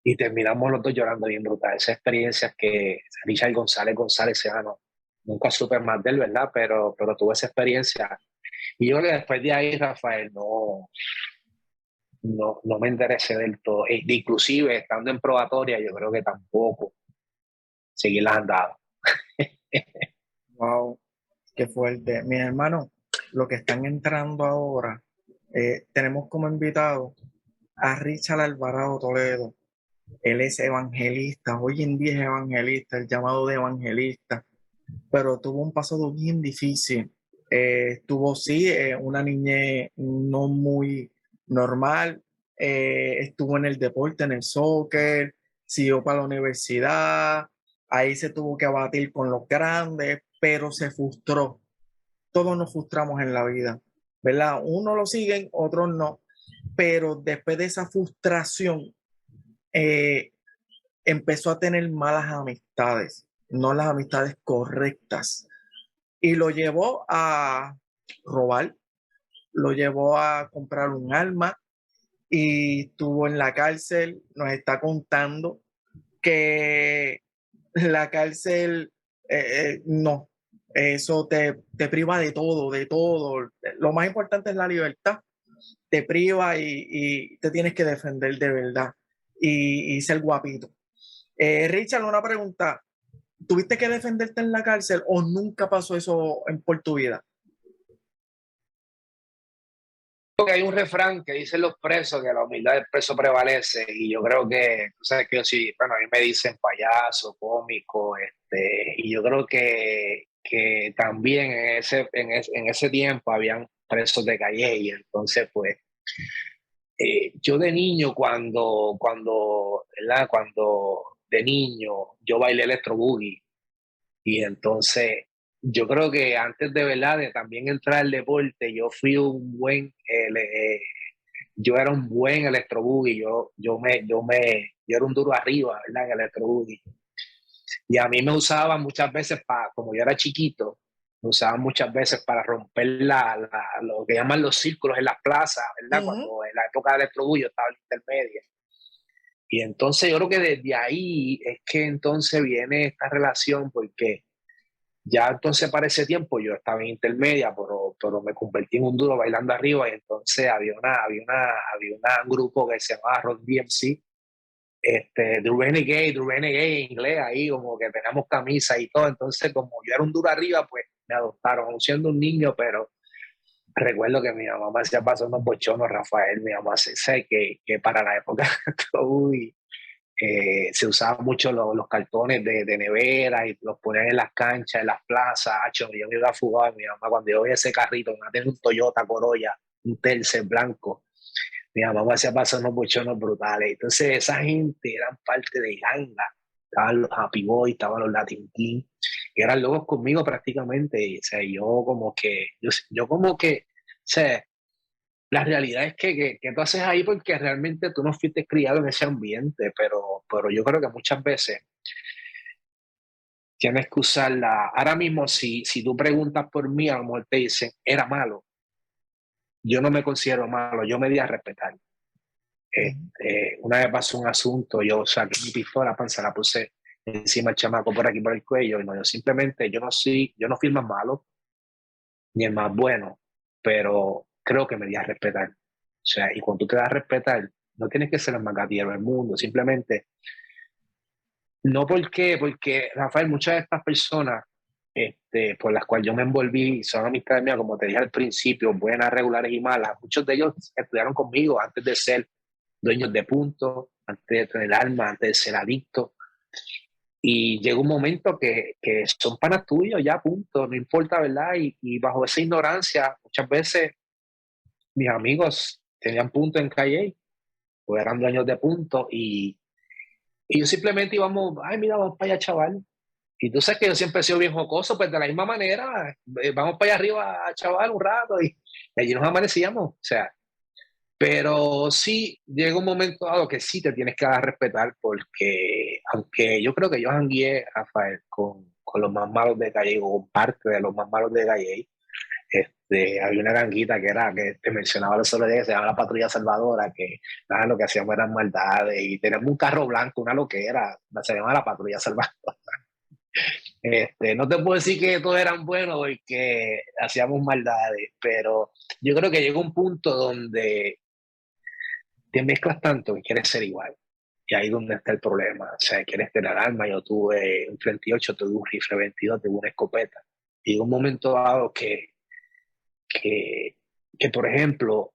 Y terminamos los dos llorando bien brutal. Esa experiencia que Richard González Seano, nunca supe más de él, ¿verdad? Pero tuve esa experiencia. Y yo creo que después de ahí, Rafael, no me interesé del todo. Inclusive, estando en probatoria, yo creo que tampoco seguí las andadas. Wow, qué fuerte. Mis hermanos, lo que están entrando ahora, tenemos como invitado a Richard Alvarado Toledo. Él es evangelista, hoy en día es evangelista, el llamado de evangelista, pero tuvo un pasado bien difícil. Tuvo, sí, una niñez no muy normal, estuvo en el deporte, en el soccer, siguió para la universidad, ahí se tuvo que abatir con los grandes, pero se frustró. Todos nos frustramos en la vida, ¿verdad? Unos lo siguen, otros no, pero después de esa frustración, eh, empezó a tener malas amistades, no las amistades correctas, y lo llevó a robar, lo llevó a comprar un arma y estuvo en la cárcel. Nos está contando que la cárcel no. Eso te priva de todo, de todo. Lo más importante es la libertad. Te priva y te tienes que defender de verdad y ser guapito. Richard, una pregunta. ¿Tuviste que defenderte en la cárcel o nunca pasó eso por tu vida? Porque hay un refrán que dicen los presos que la humildad del preso prevalece y yo creo que, tú sabes que yo sí, bueno, a mí me dicen payaso, cómico, y yo creo que también en ese tiempo habían presos de calle y entonces pues yo de niño ¿verdad? Cuando de niño yo bailé electro boogie y entonces yo creo que antes de verdad de también entrar al deporte yo fui un buen yo era un buen electro boogie, yo era un duro arriba, ¿verdad? En electro boogie. Y a mí me usaban muchas veces como yo era chiquito, me usaban muchas veces para romper lo que llaman los círculos en las plazas, ¿verdad? Ujú. Cuando en la época del electro boogie yo estaba en la intermedia. Y entonces yo creo que desde ahí es que entonces viene esta relación, porque ya entonces para ese tiempo yo estaba en intermedia, pero me convertí en un duro bailando arriba y entonces un grupo que se llamaba Rock DMC, The Renegade en inglés, ahí como que teníamos camisa y todo, entonces como yo era un duro arriba, pues me adoptaron, aún siendo un niño, pero recuerdo que mi mamá me hacía pasar unos bochonos, Rafael, mi mamá sé que para la época, uy, se usaban mucho los cartones de nevera y los ponían en las canchas, en las plazas. Yo me iba a fugar, mi mamá, cuando yo veía ese carrito, me tenía un Toyota Corolla, un Tercer blanco, mi mamá me hacía pasar unos bochonos brutales. Entonces, esa gente eran parte de ganga. Estaban los Happy Boys, estaban los Latin King, que eran locos conmigo prácticamente. Y, o sea, yo como que, o sea, la realidad es que tú haces ahí porque realmente tú no fuiste criado en ese ambiente, pero yo creo que muchas veces tienes que usarla. Ahora mismo, si tú preguntas por mí, a lo mejor te dicen, era malo. Yo no me considero malo, yo me di a respetar. Una vez pasó un asunto, yo saqué mi pistola, panza, la puse encima del chamaco por aquí, por el cuello, y no, yo simplemente, yo no fui el más malo, ni el más bueno, pero creo que me di a respetar. O sea, y cuando tú te das a respetar, no tienes que ser el más gatillero del mundo, simplemente, no porque, Rafael, muchas de estas personas por las cuales yo me envolví son amistades mías, como te dije al principio, buenas, regulares y malas. Muchos de ellos estudiaron conmigo antes de ser dueños de puntos, antes de tener alma, antes de ser adictos. Y llega un momento que son panas tuyos, ya, punto, no importa, ¿verdad? Y bajo esa ignorancia, muchas veces mis amigos tenían puntos en calle, o eran dueños de puntos, y yo simplemente íbamos, ay, mira, vamos para allá, chaval. Y tú sabes que yo siempre he sido bien jocoso, pues de la misma manera, vamos para allá arriba, chaval, un rato, y allí nos amanecíamos, o sea, pero sí llega un momento dado que sí te tienes que dar a respetar, porque aunque yo creo que yo jangueé, Rafael, con los más malos de Calle, o con parte de los más malos de Calle, había una ganguita que era, que te mencionaba los otros días, que se llama la Patrulla Salvadora, que nada, lo que hacíamos eran maldades, y tenemos un carro blanco, una loquera, se llama la Patrulla Salvadora. No te puedo decir que todos eran buenos y que hacíamos maldades, pero yo creo que llega un punto donde te mezclas tanto que quieres ser igual. Y ahí es donde está el problema. O sea, quieres tener arma. Yo tuve un 38, tuve un rifle 22, tuve una escopeta. Y en un momento dado que, que por ejemplo,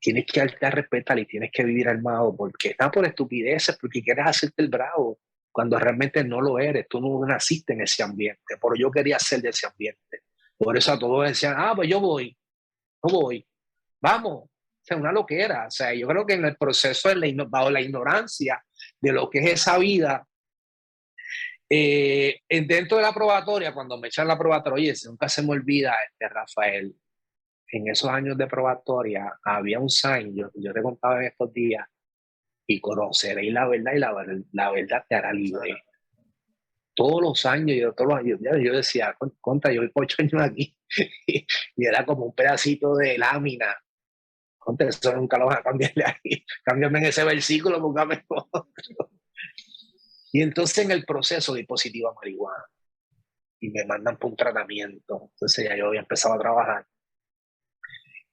tienes que darte a respetar y tienes que vivir armado porque está por estupideces, porque quieres hacerte el bravo, cuando realmente no lo eres. Tú no naciste en ese ambiente, pero yo quería ser de ese ambiente. Por eso a todos decían, pues yo voy, vamos. O sea, una loquera. O sea, yo creo que en el proceso de bajo la ignorancia de lo que es esa vida, dentro de la probatoria, cuando me echan la probatoria, oye, nunca se me olvida, Rafael, en esos años de probatoria había un sign, yo te contaba en estos días, y conoceréis la verdad y la verdad te hará libre. Todos los años, yo decía, contra, yo voy por 8 años aquí, y era como un pedacito de lámina. Contra, eso nunca lo van a cambiar de ahí. Cámbiame en ese versículo, póngame otro. Y entonces en el proceso de dispositiva marihuana. y me mandan por un tratamiento. Entonces ya yo había empezado a trabajar.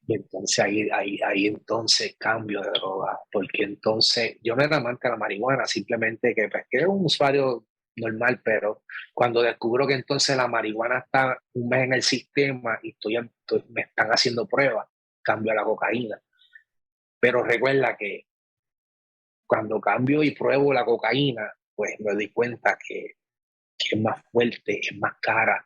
Y entonces ahí entonces cambio de droga, porque entonces yo no era amante de la marihuana, simplemente que, pues, que era un usuario normal, pero cuando descubro que entonces la marihuana está un mes en el sistema y me están haciendo pruebas, cambio a la cocaína. Pero recuerda que cuando cambio y pruebo la cocaína, pues me doy cuenta que es más fuerte, es más cara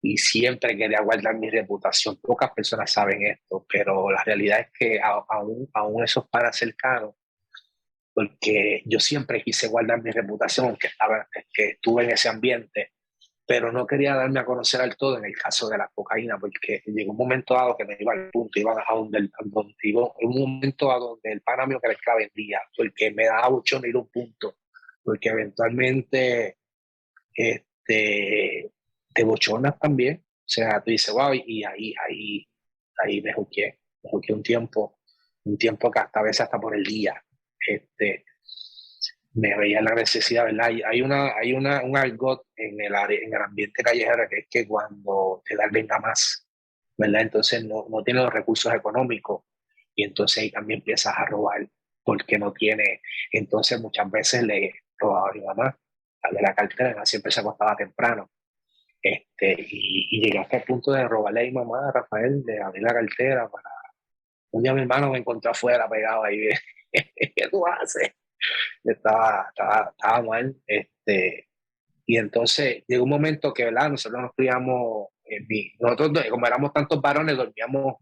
y siempre quería guardar mi reputación. Pocas personas saben esto, pero la realidad es que aún esos panas cercanos, porque yo siempre quise guardar mi reputación, que estuve en ese ambiente, pero no quería darme a conocer al todo en el caso de la cocaína, porque llegó un momento dado que me iba al punto, iba a donde iba, en un momento a donde el pana mío que la vendía, porque me daba mucho ir a un punto, porque eventualmente te bochonas también. O sea, tú dices, wow, y ahí me juqué un tiempo que hasta a veces hasta por el día. Este, Me veía la necesidad, ¿verdad? Un argot en el ambiente callejero que es que cuando te da el venga más, ¿verdad? Entonces no tiene los recursos económicos y entonces ahí también empiezas a robar porque no tiene. Entonces muchas veces le robaba a mi mamá, darle la cartera, siempre se acostaba temprano. Y llegué hasta el punto de robarle a mi mamá, a Rafael, de abrir la cartera para... Un día mi hermano me encontró afuera pegado ahí. ¿Qué tú haces? Estaba mal. Y entonces llegó un momento que, ¿verdad? Nosotros nos criamos, como éramos tantos varones, dormíamos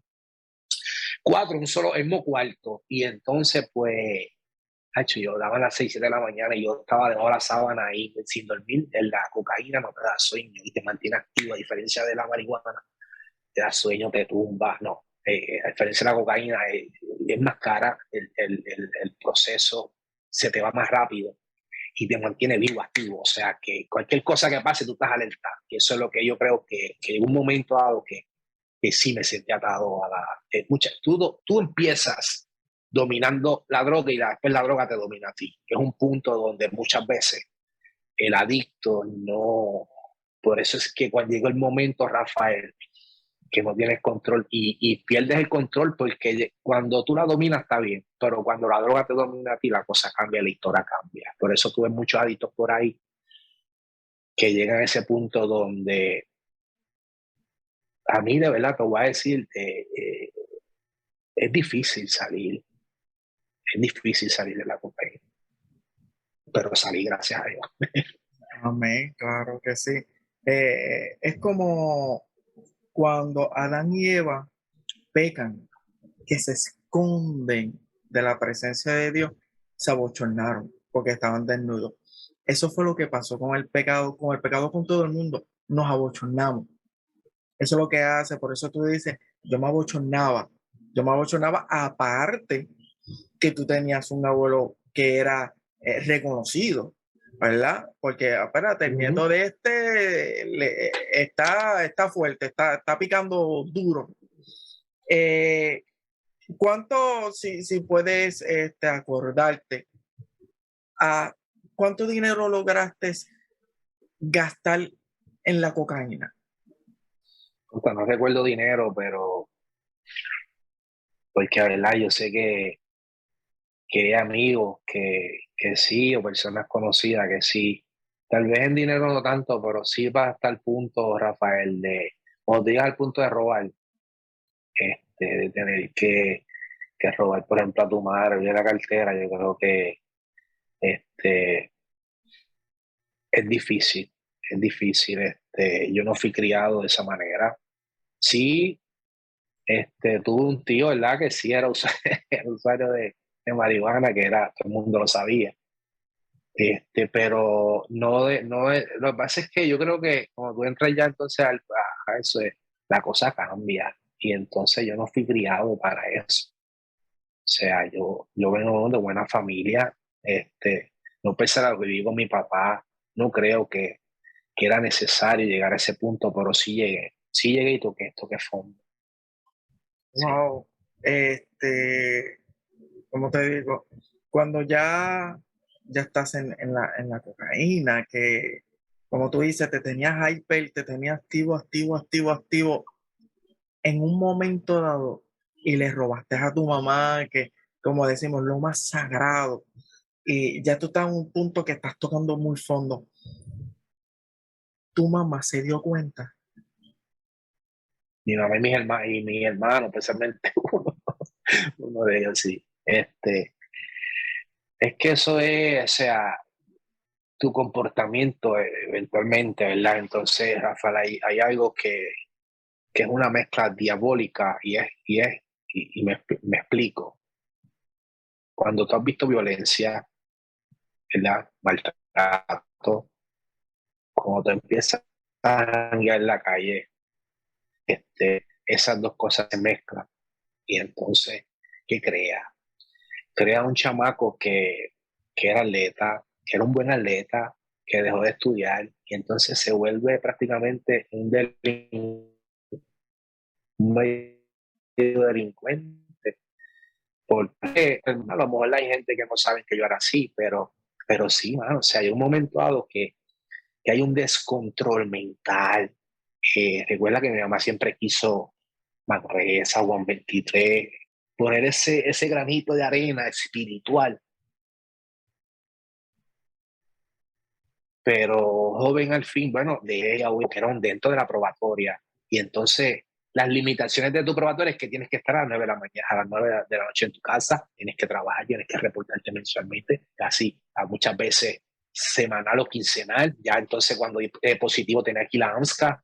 cuatro en un solo, el mismo cuarto. Y entonces, pues, hecho, yo daba las 6, 7 de la mañana y yo estaba debajo de la sábana ahí sin dormir. La cocaína no te da sueño y te mantiene activo, a diferencia de la marihuana, te da sueño, te tumbas, no. A diferencia de la cocaína, es más cara, el proceso se te va más rápido y te mantiene vivo, activo. O sea, que cualquier cosa que pase, tú estás alerta. Y eso es lo que yo creo que en un momento dado que sí me sentí atado a la... tú empiezas dominando la droga y después la droga te domina a ti, que es un punto donde muchas veces el adicto no... Por eso es que cuando llegó el momento, Rafael, que no tienes control y pierdes el control porque cuando tú la dominas está bien, pero cuando la droga te domina a ti, la cosa cambia, la historia cambia. Por eso tuve muchos adictos por ahí que llegan a ese punto donde a mí de verdad te voy a decir, es difícil salir, es difícil salir de la compañía, pero salí gracias a Dios. Amén, claro que sí. Es como cuando Adán y Eva pecan, que se esconden de la presencia de Dios, se abochornaron porque estaban desnudos. Eso fue lo que pasó con el pecado con todo el mundo. Nos abochornamos. Eso es lo que hace, por eso tú dices, yo me abochornaba aparte que tú tenías un abuelo que era reconocido, ¿verdad? Porque, espérate, el Uh-huh. nieto de está fuerte, está picando duro. Eh, si puedes acordarte, a cuánto dinero lograste gastar en la cocaína? No recuerdo dinero, pero porque a verdad yo sé que hay amigos que sí, o personas conocidas que sí. Tal vez en dinero no tanto, pero sí va hasta el punto, Rafael, o digas al punto de robar, de tener que robar, por ejemplo, a tu madre o la cartera. Yo creo que este, es difícil, es difícil. Yo no fui criado de esa manera. Sí, tuve un tío, ¿verdad? Que sí era era usuario de marihuana, que era, todo el mundo lo sabía. Pero lo que pasa es que yo creo que cuando tú entras ya entonces a eso, la cosa cambia. Y entonces yo no fui criado para eso. O sea, yo vengo de buena familia, no pese a lo que viví con mi papá, no creo que era necesario llegar a ese punto, pero sí llegué y toqué fondo. Sí. Wow, ¿cómo te digo? Cuando ya estás en la cocaína, que como tú dices, te tenías hyper, te tenías activo, activo, activo, activo, en un momento dado y le robaste a tu mamá, que como decimos, lo más sagrado, y ya tú estás en un punto que estás tocando muy fondo. Tu mamá se dio cuenta. Mi mamá y mi hermano, especialmente uno de ellos, sí. Es que eso es, o sea, tu comportamiento eventualmente, ¿verdad? Entonces, Rafael, hay algo que es una mezcla diabólica y me explico. Cuando tú has visto violencia, ¿verdad? Maltrato, cuando tú empiezas a janguear en la calle, esas dos cosas se mezclan. Y entonces, ¿qué crea? Crea un chamaco que era atleta, que era un buen atleta, que dejó de estudiar, y entonces se vuelve prácticamente un medio delincuente. Porque a lo mejor hay gente que no sabe que yo era así, pero sí, mano, o sea, hay un momento dado que hay un descontrol mental. Recuerda que mi mamá siempre quiso Manresa, Juan 23, poner ese granito de arena espiritual. Pero joven al fin, bueno, de ella Wickerón dentro de la probatoria. Y entonces las limitaciones de tu probatoria es que tienes que estar a las 9 de la mañana, a las 9 de la noche en tu casa, tienes que trabajar, tienes que reportarte mensualmente, casi a muchas veces semanal o quincenal. Ya entonces cuando es positivo tenés aquí la AMSCA.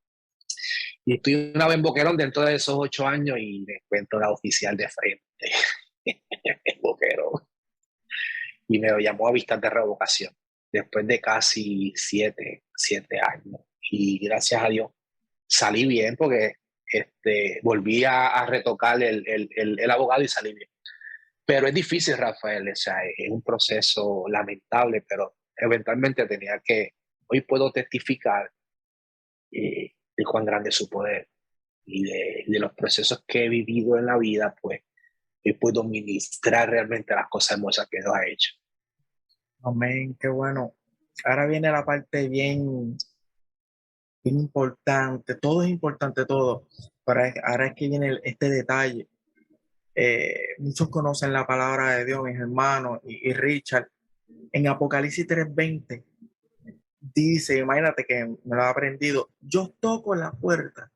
Y estoy una vez en Boquerón dentro de esos 8 años y me encuentro la oficial de frente en Boquerón. Y me llamó a vistas de revocación después de casi 7 años. Y gracias a Dios salí bien porque volví a retocar el abogado y salí bien. Pero es difícil, Rafael, o sea, es un proceso lamentable, pero eventualmente hoy puedo testificar de cuán grande es su poder y de los procesos que he vivido en la vida, pues hoy puedo ministrar realmente las cosas hermosas que Dios ha hecho. Amén, qué bueno. Ahora viene la parte bien, bien importante. Todo es importante, todo. Pero ahora es que viene este detalle. Muchos conocen la palabra de Dios, mis hermanos, y Richard. En Apocalipsis 3:20 dice, imagínate que me lo ha aprendido, yo toco la puerta,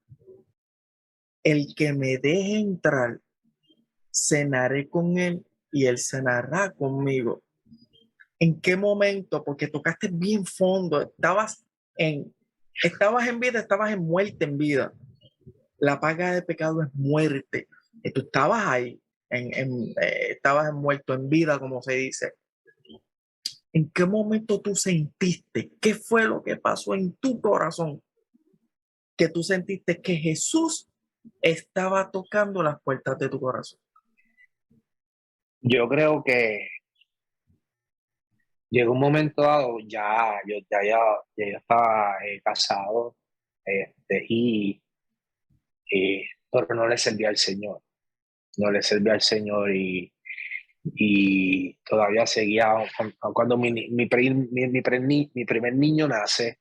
el que me deje entrar, cenaré con él y él cenará conmigo. ¿En qué momento? Porque tocaste bien fondo, estabas en vida, estabas en muerte en vida. La paga de pecado es muerte. Y tú estabas ahí, estabas muerto en vida, como se dice. ¿En qué momento tú sentiste? ¿Qué fue lo que pasó en tu corazón? Que tú sentiste que Jesús estaba tocando las puertas de tu corazón. Yo creo que llegó un momento dado, ya yo estaba casado, pero no le servía al Señor, no le servía al Señor y todavía seguía, cuando mi primer niño nace,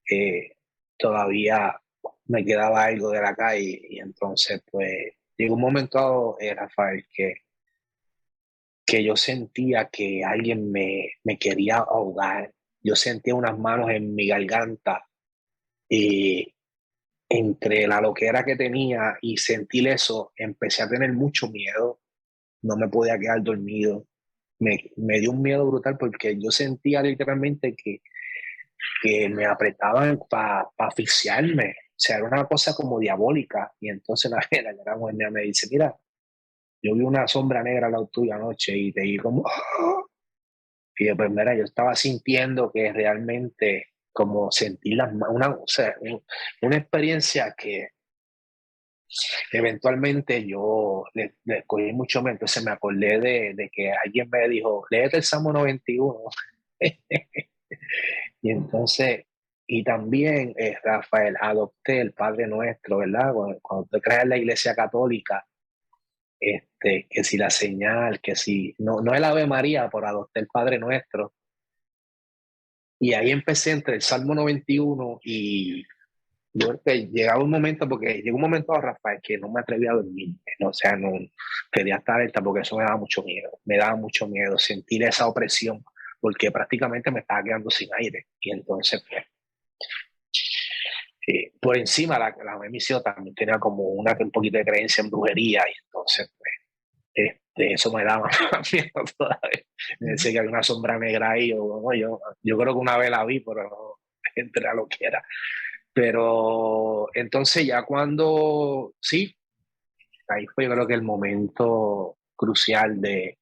eh, todavía me quedaba algo de la calle y entonces pues llegó un momento dado, Rafael, que yo sentía que alguien me quería ahogar. Yo sentía unas manos en mi garganta y entre la loquera que tenía y sentir eso, empecé a tener mucho miedo. No me podía quedar dormido. Me dio un miedo brutal porque yo sentía literalmente que me apretaban para asfixiarme. O sea, era una cosa como diabólica. Y entonces la gran mujer me dice, mira, yo vi una sombra negra al lado tuyo anoche y te di como, y de primera yo estaba sintiendo que realmente como sentir o sea, una experiencia que eventualmente yo le cogí mucho mente, entonces me acordé de que alguien me dijo, léete el Salmo 91. Y entonces, y también, Rafael, adopté el Padre Nuestro, ¿verdad? Cuando te creas en la Iglesia Católica, que si la señal, que si, no, no el Ave María, por adopté el Padre Nuestro. Y ahí empecé entre el Salmo 91 y yo creo que llegaba un momento, porque llegó un momento, Rafael, que no me atrevía a dormir, ¿no? O sea, no quería estar alerta porque eso me daba mucho miedo sentir esa opresión, porque prácticamente me estaba quedando sin aire. Y entonces, pues, por encima, la misión también tenía como un poquito de creencia en brujería, y entonces, pues, eso me daba más miedo todavía. Me decía que había una sombra negra ahí, yo creo que una vez la vi, pero no entré a lo que era. Pero entonces ya cuando, sí, ahí fue yo creo que el momento crucial de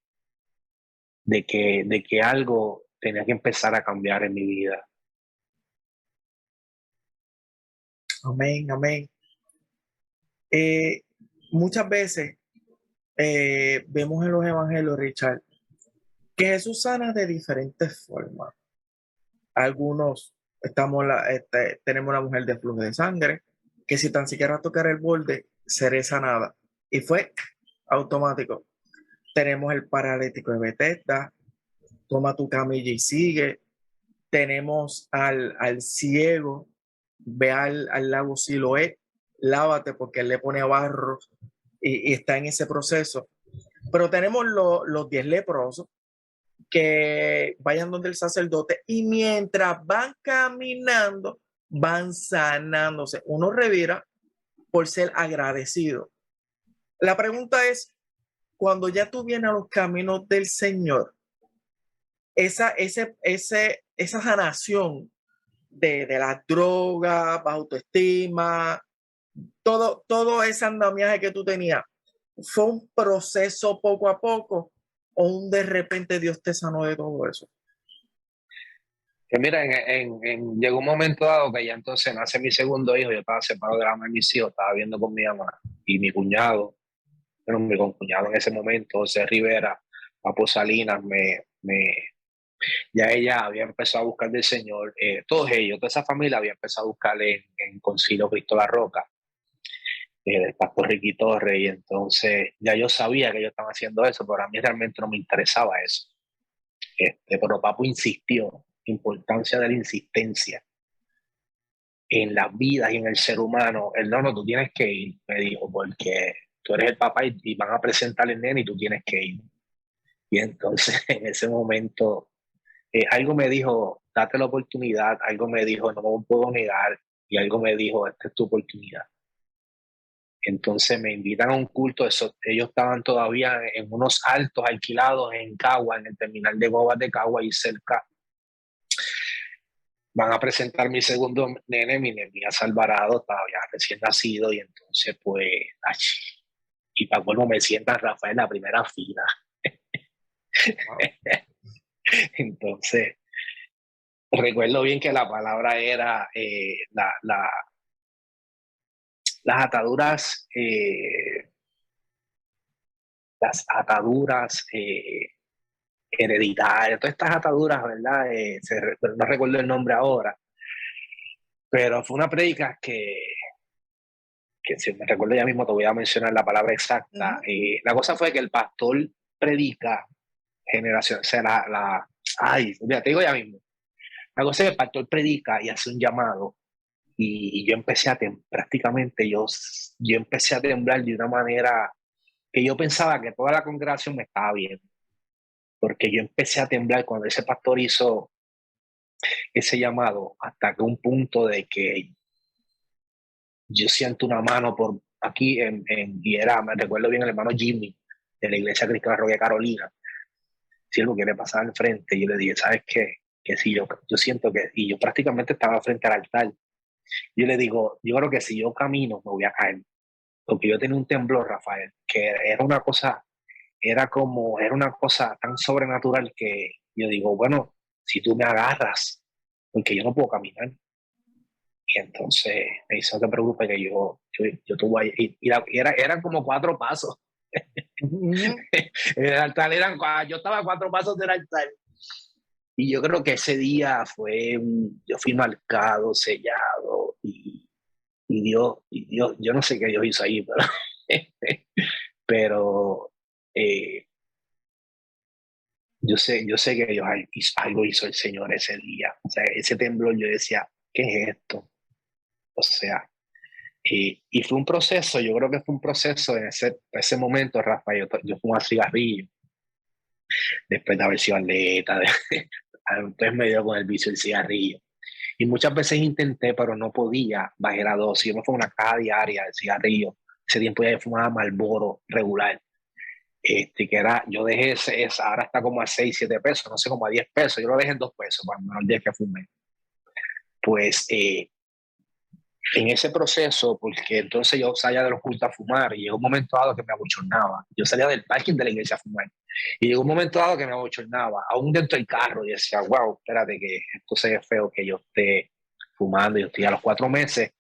que algo tenía que empezar a cambiar en mi vida. Amén, amén. Eh, Muchas veces vemos en los evangelios, Richard, que Jesús sana de diferentes formas. Algunos tenemos una mujer de flujo de sangre que si tan siquiera tocar el borde, seré sanada. Y fue automático. Tenemos el paralítico de Bethesda, toma tu camilla y sigue. Tenemos al ciego, ve al lago Siloé, lávate porque él le pone barro y está en ese proceso. Pero tenemos los 10 leprosos que vayan donde el sacerdote y mientras van caminando, van sanándose. Uno revira por ser agradecido. La pregunta es, cuando ya tú vienes a los caminos del Señor, esa sanación de la droga, baja autoestima, todo ese andamiaje que tú tenías, ¿fue un proceso poco a poco o un de repente Dios te sanó de todo eso? Que mira, llegó un momento dado que ya entonces nace mi segundo hijo, yo estaba separado de la mamá de mis hijos, estaba viendo con mi mamá y mi cuñado, bueno, mi concuñado en ese momento, José Rivera, Papo Salinas, ya ella había empezado a buscar del Señor, todos ellos, toda esa familia había empezado a buscar en Concilio Cristo La Roca, del pastor Ricky Torres, y entonces ya yo sabía que ellos estaban haciendo eso, pero a mí realmente no me interesaba eso. Pero Papo insistió, importancia de la insistencia en las vidas y en el ser humano. Él, no, tú tienes que ir, me dijo, porque tú eres el papá y van a presentar el nene y tú tienes que ir. Y entonces en ese momento algo me dijo, date la oportunidad, algo me dijo, no me puedo negar, y algo me dijo, esta es tu oportunidad. Entonces me invitan a un culto, ellos estaban todavía en unos altos alquilados en Cagua, en el terminal de Bobas de Cagua y cerca. Van a presentar mi segundo nene, mi Nehemías Alvarado, todavía recién nacido, y entonces pues, y para colmo me sientan Rafael en la primera fila. Wow. Entonces, recuerdo bien que la palabra era las ataduras, hereditarias, todas estas ataduras, ¿verdad? No recuerdo el nombre ahora, pero fue una prédica que si me recuerdo ya mismo te voy a mencionar la palabra exacta. La cosa fue que el pastor predica generación, o sea, ay, mira, te digo ya mismo. La cosa es que el pastor predica y hace un llamado y yo empecé prácticamente yo empecé a temblar de una manera que yo pensaba que toda la congregación me estaba viendo, porque yo empecé a temblar cuando ese pastor hizo ese llamado hasta que un punto de que yo siento una mano por aquí y me recuerdo bien el hermano Jimmy de la iglesia cristiana Roque Carolina, si algo quiere pasar al frente, yo le dije, ¿sabes qué? Que si yo siento que, y yo prácticamente estaba frente al altar, yo le digo, yo creo que si yo camino me voy a caer, porque yo tenía un temblor, Rafael, que era una cosa tan sobrenatural que yo digo, bueno, si tú me agarras, porque yo no puedo caminar. Y entonces me dice, no te preocupes que yo tuve ahí, eran como 4 pasos. El altar yo estaba a 4 pasos del altar. Y yo creo que ese día yo fui marcado, sellado, y Dios, yo no sé qué Dios hizo ahí, pero, pero yo sé que Dios algo hizo el Señor ese día. O sea, ese temblor, yo decía, ¿qué es esto? O sea, y fue un proceso, yo creo que fue un proceso en ese momento, Rafa, yo fumaba cigarrillo, después de haber sido atleta, entonces me dio con el vicio del cigarrillo. Y muchas veces intenté, pero no podía bajar la dosis. Yo me fui una caja diaria de cigarrillo. Ese tiempo ya fumaba Marlboro regular. Que era, yo dejé ahora está como a 6 7 pesos, no sé, como a 10 pesos. Yo lo dejé en 2 pesos cuando el día que fumé. Pues en ese proceso, porque entonces yo salía de los cultos a fumar y llegó un momento dado que me abochornaba. Yo salía del parking de la iglesia a fumar y llegó un momento dado que me abochornaba, aún dentro del carro, y decía, wow, espérate que esto se ve feo que yo esté fumando. Y yo estoy a los 4 meses.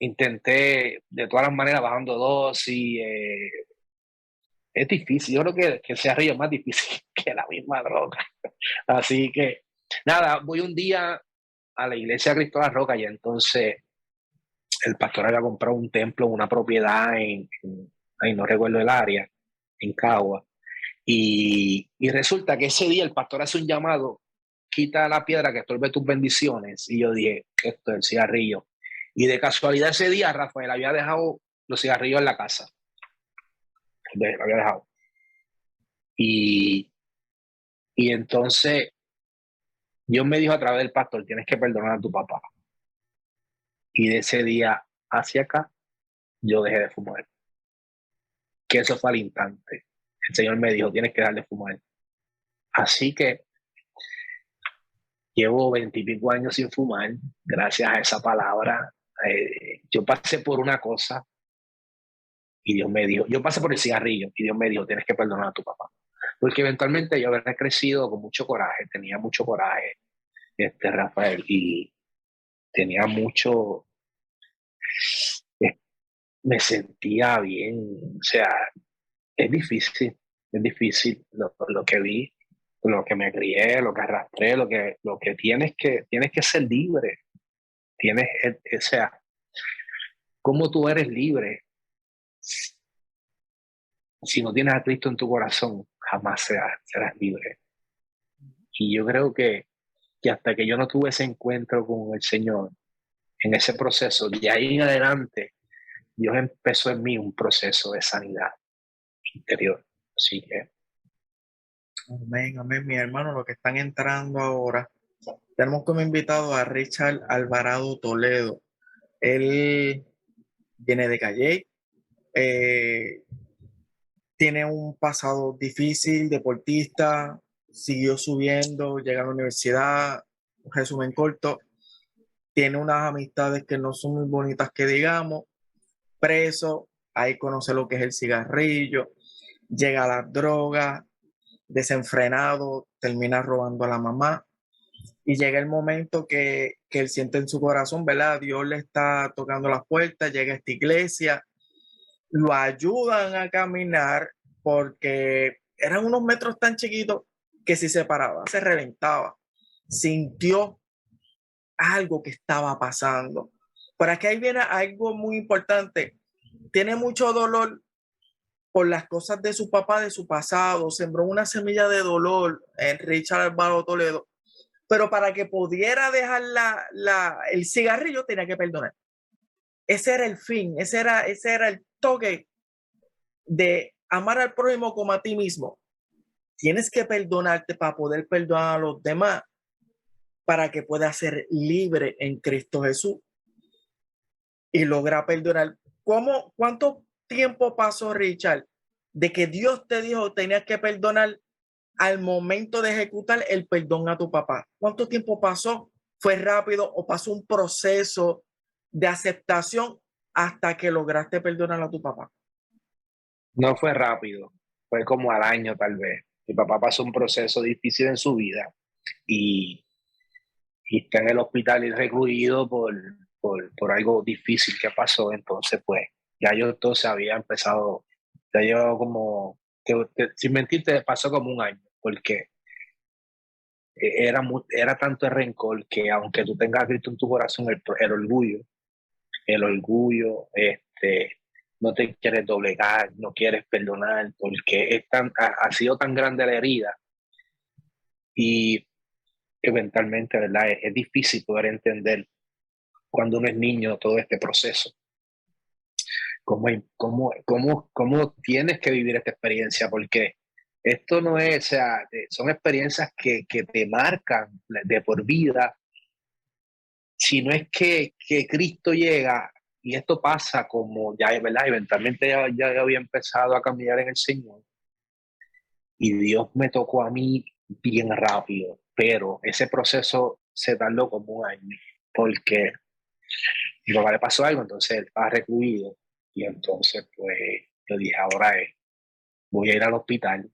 Intenté de todas las maneras bajando dosis. Es difícil, yo creo que el cigarrillo es más difícil que la misma droga. Así que, nada, voy un día a la iglesia de Cristo de la Roca y entonces el pastor había comprado un templo, una propiedad ahí no recuerdo el área, en Cagua. Y resulta que ese día el pastor hace un llamado, quita la piedra que estorbe tus bendiciones. Y yo dije, esto es el cigarrillo. Y de casualidad ese día Rafael había dejado los cigarrillos en la casa. Lo había dejado. Y, y entonces Dios me dijo a través del pastor, tienes que perdonar a tu papá. Y de ese día hacia acá, yo dejé de fumar. Que eso fue al instante. El Señor me dijo, tienes que dejar de fumar. Así que llevo 20 y pico años sin fumar, gracias a esa palabra. Yo pasé por una cosa y Dios me dijo, yo pasé por el cigarrillo y Dios me dijo, tienes que perdonar a tu papá. Porque eventualmente yo había crecido con mucho coraje, tenía mucho coraje, Rafael, y tenía mucho, eh, me sentía bien. O sea, es difícil lo que vi, lo que me crié, lo que arrastré, lo que tienes que ser libre. O sea, ¿cómo tú eres libre si no tienes a Cristo en tu corazón? Jamás serás libre. Y yo creo que hasta que yo no tuve ese encuentro con el Señor, en ese proceso, de ahí en adelante, Dios empezó en mí un proceso de sanidad interior. Así que, Amén, amén, mi hermano, lo que están entrando ahora. Tenemos como invitado a Richard Alvarado Toledo. Él viene de Calle, eh, tiene un pasado difícil, deportista, siguió subiendo, llega a la universidad, un resumen corto, tiene unas amistades que no son muy bonitas que digamos, preso, ahí conoce lo que es el cigarrillo, llega a las drogas, desenfrenado, termina robando a la mamá y llega el momento que él siente en su corazón, ¿verdad? Dios le está tocando las puertas, llega a esta iglesia, lo ayudan a caminar porque eran unos metros tan chiquitos que si se paraba, se reventaba. Sintió algo que estaba pasando. Por aquí ahí viene algo muy importante. Tiene mucho dolor por las cosas de su papá, de su pasado. Sembró una semilla de dolor en Richard Alvaro Toledo. Pero para que pudiera dejar el cigarrillo, tenía que perdonar. Ese era el fin, ese era el toque de amar al prójimo como a ti mismo. Tienes que perdonarte para poder perdonar a los demás, para que puedas ser libre en Cristo Jesús y lograr perdonar. ¿Cuánto tiempo pasó, Richard, de que Dios te dijo que tenías que perdonar al momento de ejecutar el perdón a tu papá? ¿Cuánto tiempo pasó? ¿Fue rápido o pasó un proceso de aceptación hasta que lograste perdonar a tu papá? no fue rápido, fue como al año tal vez. Mi papá pasó un proceso difícil en su vida y, y está en el hospital y recluido por algo difícil que pasó. Entonces, pues, ya yo entonces había empezado, ya yo como, sin mentirte, pasó como un año, porque era tanto el rencor que aunque tú tengas a Cristo en tu corazón, el orgullo, no te quieres doblegar, no quieres perdonar, porque ha sido tan grande la herida y eventualmente, ¿verdad? Es difícil poder entender cuando uno es niño todo este proceso. ¿Cómo tienes que vivir esta experiencia? Porque esto no es, o sea, son experiencias que te marcan de por vida. Si no es que Cristo llega y esto pasa como ya, ¿verdad? Eventualmente ya había empezado a caminar en el Señor y Dios me tocó a mí bien rápido, pero ese proceso se tardó como un año porque mi papá le pasó algo, entonces él estaba recluido y entonces pues yo dije, ahora voy a ir al hospital.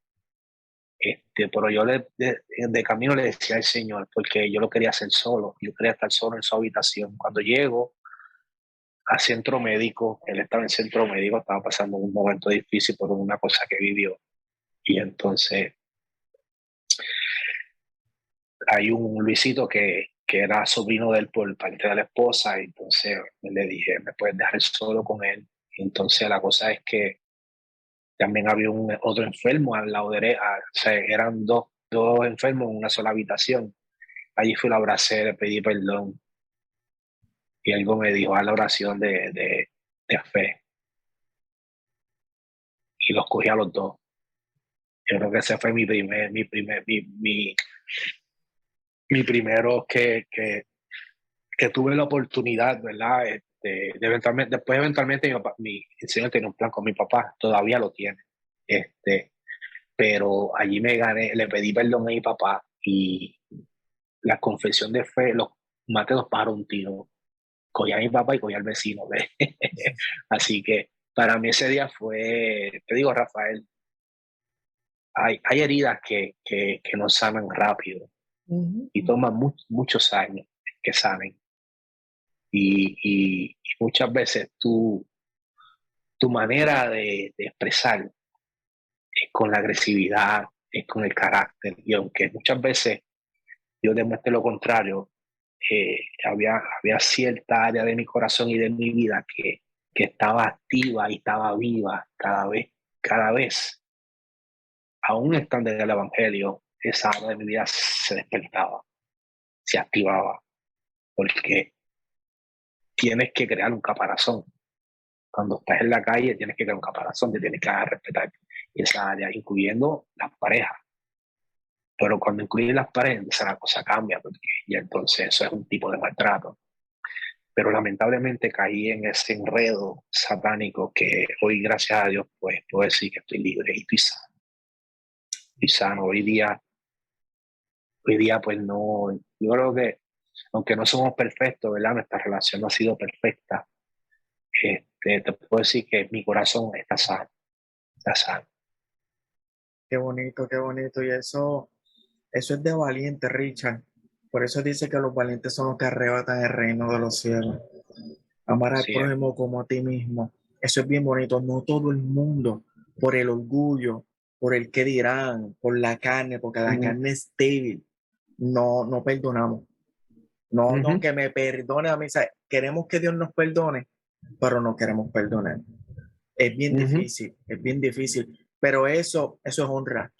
Pero yo de camino le decía al Señor, porque yo lo quería hacer solo, yo quería estar solo en su habitación. Cuando llego a centro médico, él estaba en centro médico, estaba pasando un momento difícil por una cosa que vivió. Y entonces hay un Luisito que era sobrino de él por parte de la esposa, y entonces le dije, ¿me puedes dejar solo con él? Y entonces la cosa es que también había otro enfermo al lado derecho, o sea, eran dos enfermos en una sola habitación. Allí fui, la abracé, le pedí perdón y algo me dijo a la oración de fe y los cogí a los dos. Yo creo que ese fue mi primero que tuve la oportunidad, ¿verdad? Después eventualmente el Señor tenía un plan con mi papá, todavía lo tiene. Este, pero allí me gané, le pedí perdón a mi papá y la confesión de fe, los maté dos pájaros un tiro. Cogí a mi papá y cogí al vecino. ¿Ves? Así que para mí ese día fue, te digo, Rafael, hay heridas que no sanan rápido y toman muchos años que sanen. Y muchas veces tu manera de expresar es con la agresividad, es con el carácter. Y aunque muchas veces yo demuestre lo contrario, había cierta área de mi corazón y de mi vida que estaba activa y estaba viva cada vez, aún estando en el Evangelio, esa área de mi vida se despertaba, se activaba, porque tienes que crear un caparazón. Cuando estás en la calle tienes que crear un caparazón, te tienes que respetar esa área, incluyendo las parejas. Pero cuando incluyes las parejas, entonces la cosa cambia, porque ya entonces eso es un tipo de maltrato. Pero lamentablemente caí en ese enredo satánico que hoy, gracias a Dios, pues puedo decir que estoy libre y estoy sano. Estoy sano. Hoy día pues no, yo creo que aunque no somos perfectos, ¿verdad? Nuestra relación no ha sido perfecta. Te puedo decir que mi corazón está sano, está sano. Qué bonito, qué bonito. Y eso es de valiente, Richard. Por eso dice que los valientes son los que arrebatan el reino de los cielos. Amar al Así es. prójimo como a ti mismo. Eso es bien bonito. No todo el mundo, por el orgullo, por el que dirán, por la carne, porque la Ujú, carne es débil, no perdonamos. No, no, ujú, que me perdone a mí. O sea, queremos que Dios nos perdone, pero no queremos perdonar. ujú. Es bien difícil. Pero eso es honra.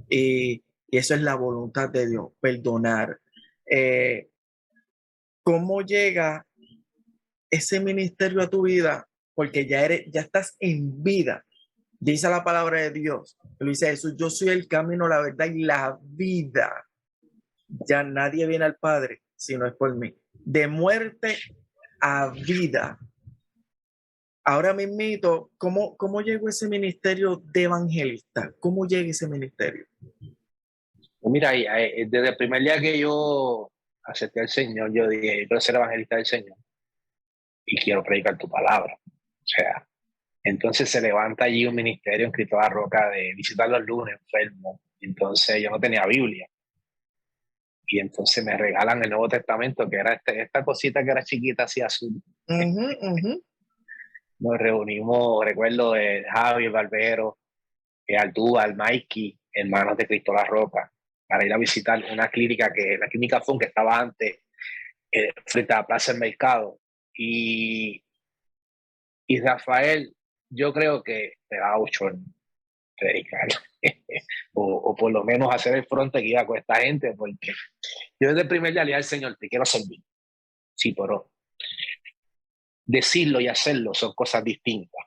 Y eso es la voluntad de Dios, perdonar. Eh, ¿Cómo llega ese ministerio a tu vida? Porque ya estás en vida. Dice la palabra de Dios. Lo dice Jesús, yo soy el camino, la verdad y la vida. Ya nadie viene al Padre si no es por mí. De muerte a vida. Ahora mismito, ¿cómo llegó ese ministerio de evangelista? ¿Cómo llega ese ministerio? Pues mira, desde el primer día que yo acepté al Señor, yo dije, yo quiero ser evangelista del Señor y quiero predicar tu palabra. O sea, entonces se levanta allí un ministerio en Cristo La Roca de visitar los lunes enfermo. Entonces yo no tenía Biblia. Y entonces me regalan el Nuevo Testamento, que era esta cosita que era chiquita, así azul. Ujú, ujú. Nos reunimos, recuerdo, Javi, Barbero, Aldúbal, Mikey, hermanos de Cristo La Roca, para ir a visitar una clínica la clínica Fun, que estaba antes, frente a la Plaza del Mercado. Y Rafael, yo creo que me da mucho predicar. O por lo menos hacer el fronte que iba con esta gente, porque yo desde el primer día le dije al Señor, te quiero servir. Sí, pero decirlo y hacerlo son cosas distintas.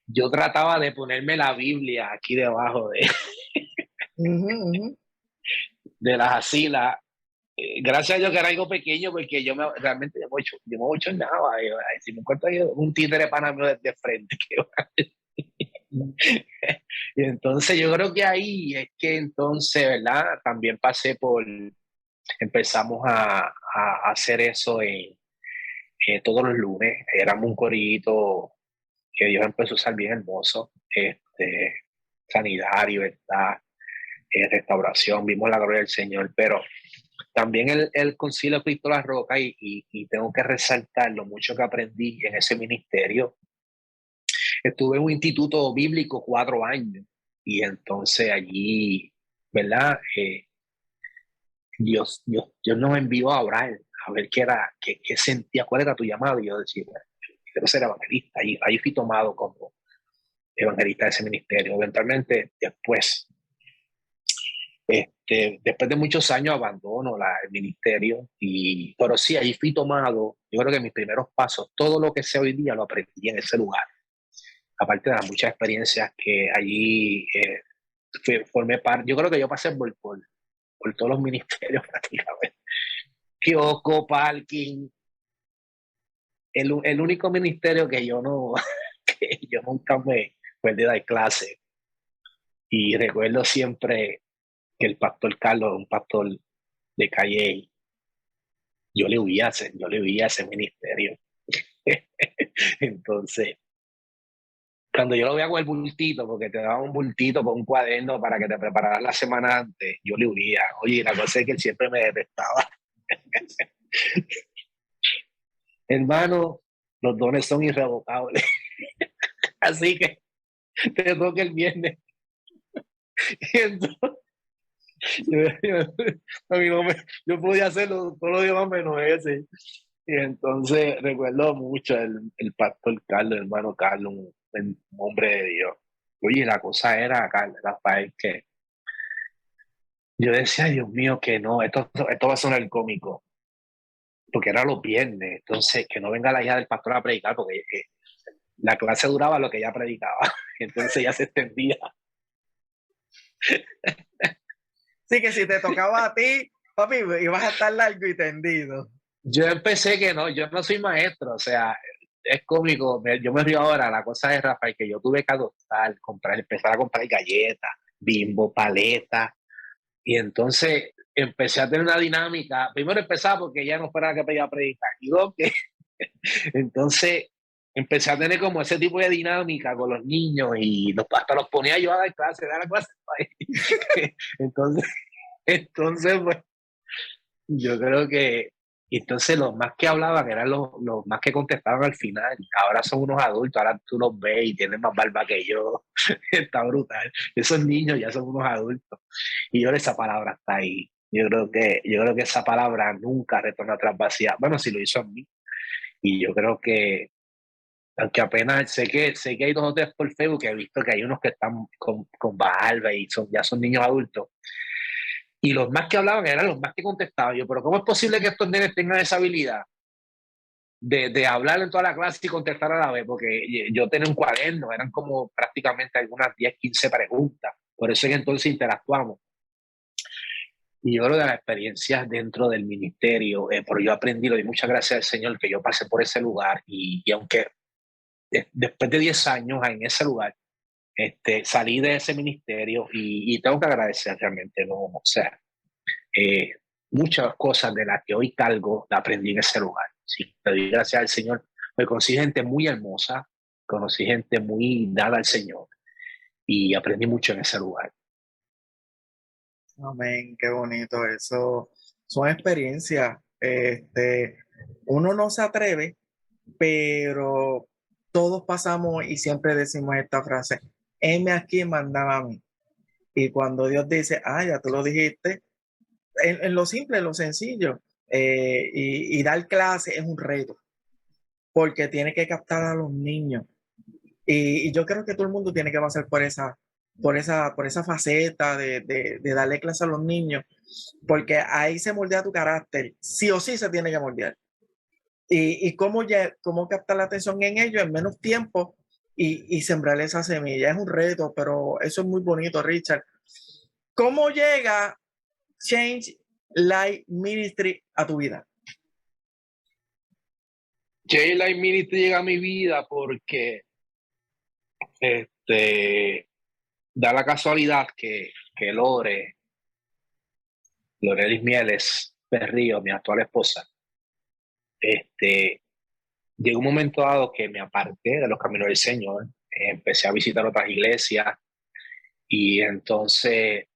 Yo trataba de ponerme la Biblia aquí debajo de las asilas. Gracias a Dios que era algo pequeño, porque realmente yo me bochornaba. Si me encuentro ahí un títere pana mío de frente. Y entonces yo creo que ahí es que entonces, ¿verdad? También empezamos a hacer eso todos los lunes. Éramos un corito que Dios empezó a usar bien hermoso. Sanidad, libertad, restauración, vimos la gloria del Señor, pero también el Concilio de Cristo la Roca, y tengo que resaltar lo mucho que aprendí en ese ministerio. Estuve en un instituto bíblico 4 años, y entonces allí, ¿verdad? Dios nos envió a orar, a ver qué sentía, cuál era tu llamado, y yo decía, bueno, quiero ser evangelista. Ahí fui tomado como evangelista de ese ministerio. Eventualmente, después de muchos años abandono el ministerio, pero sí, allí fui tomado. Yo creo que mis primeros pasos, todo lo que sé hoy día lo aprendí en ese lugar. Aparte de las muchas experiencias que allí formé parte. Yo creo que yo pasé por todos los ministerios prácticamente. Kiosco, parking. El único ministerio que yo no, que yo nunca me perdí de clase. Y recuerdo siempre que el pastor Carlos, un pastor de Calle, yo le huía a ese ministerio. Entonces, cuando yo lo veía con el bultito, porque te daba un bultito con un cuaderno para que te prepararas la semana antes, yo le huía. Oye, la cosa es que él siempre me detestaba. Hermano, los dones son irrevocables. Así que te toca el viernes. Y entonces, a mí yo podía hacerlo todos los días menos ese. Y entonces recuerdo mucho el pastor Carlos, el hermano Carlos, un hombre de Dios. Oye, la cosa era, Carlos, Rafael, que yo decía, Dios mío, que no, esto va a sonar cómico, porque era los viernes. Entonces, que no venga la hija del pastor a predicar, porque la clase duraba lo que ella predicaba. Entonces ya se extendía. Sí, que si te tocaba a ti, papi, ibas a estar largo y tendido. Yo empecé que no, yo no soy maestro, o sea, es cómico. Yo me río ahora. La cosa es, Rafael, que yo tuve que adoptar, empezar a comprar galletas, Bimbo, paletas, y entonces empecé a tener una dinámica. Primero empezaba porque ya no fuera la que pedía predicar, y dos, que entonces empecé a tener como ese tipo de dinámica con los niños, y hasta los ponía yo a dar clase, entonces, pues, yo creo que entonces los más que hablaban eran los más que contestaban al final. Ahora son unos adultos, ahora tú los ves y tienen más barba que yo. Está brutal. Esos niños ya son unos adultos. Y ahora esa palabra está ahí. Yo creo que esa palabra nunca retorna atrás vacía. Bueno, si lo hizo en mí. Y yo creo que, aunque apenas sé que hay 2 o 3 por Facebook, que he visto que hay unos que están con barba y ya son niños adultos. Y los más que hablaban eran los más que contestaban. Yo, pero ¿cómo es posible que estos nenes tengan esa habilidad de hablar en toda la clase y contestar a la vez? Porque yo tenía un cuaderno, eran como prácticamente algunas 10, 15 preguntas. Por eso es que entonces interactuamos. Y yo creo que las experiencias dentro del ministerio, pero yo aprendí, le doy muchas gracias al Señor que yo pasé por ese lugar, y aunque después de 10 años en ese lugar, salí de ese ministerio, y tengo que agradecer realmente, ¿no? O sea, muchas cosas de las que hoy cargo la aprendí en ese lugar. Sí, le doy gracias al Señor. Me conocí gente muy hermosa, conocí gente muy dada al Señor, y aprendí mucho en ese lugar. Amén, qué bonito eso. Son experiencias. Uno no se atreve, pero todos pasamos y siempre decimos esta frase: heme aquí, mándame a mí. Y cuando Dios dice, ah, ya tú lo dijiste, en lo simple, en lo sencillo, y dar clase es un reto, porque tiene que captar a los niños. Y yo creo que todo el mundo tiene que pasar por esa faceta de darle clase a los niños, porque ahí se moldea tu carácter, sí o sí se tiene que moldear. Y cómo captar la atención en ellos en menos tiempo y sembrar esa semilla. Es un reto, pero eso es muy bonito, Richard. ¿Cómo llega Change Life Ministry a tu vida? J-Line Ministry llega a mi vida porque da la casualidad que Lorelis Mieles Berrío, mi actual esposa, este, llegó un momento dado que me aparté de los caminos del Señor, empecé a visitar otras iglesias y entonces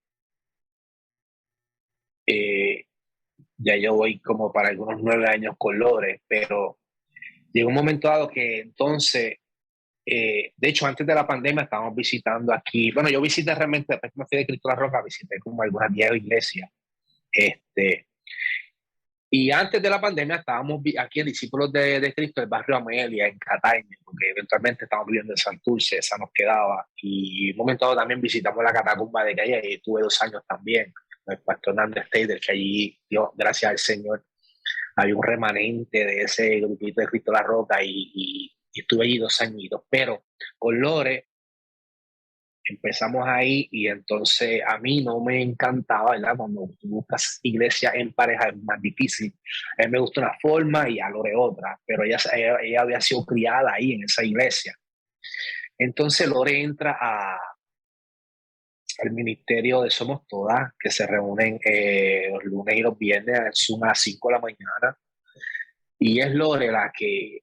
eh, ya yo voy como para algunos 9 años con Lore, pero llegó un momento dado que entonces, de hecho antes de la pandemia estábamos visitando aquí, bueno, yo visité realmente, después que me fui de Cristo la Roca, visité como algunas 10 iglesias, este, y antes de la pandemia estábamos aquí en Discípulos de Cristo, el barrio Amelia, en Cataño, porque eventualmente estábamos viviendo en Santurce, esa nos quedaba. Y en un momento dado también visitamos la catacumba de Calle, y estuve 2 años también, con el pastor Hernández Taylor, que allí, Dios, gracias al Señor, había un remanente de ese grupito de Cristo la Roca y estuve allí 2 añitos. Pero con Lore empezamos ahí y entonces a mí no me encantaba, ¿verdad? Cuando tú buscas iglesia en pareja es más difícil. A mí me gusta una forma y a Lore otra, pero ella había sido criada ahí en esa iglesia. Entonces Lore entra al ministerio de Somos Todas, que se reúnen los lunes y los viernes a Zoom a las 5 de la mañana. Y es Lore la que,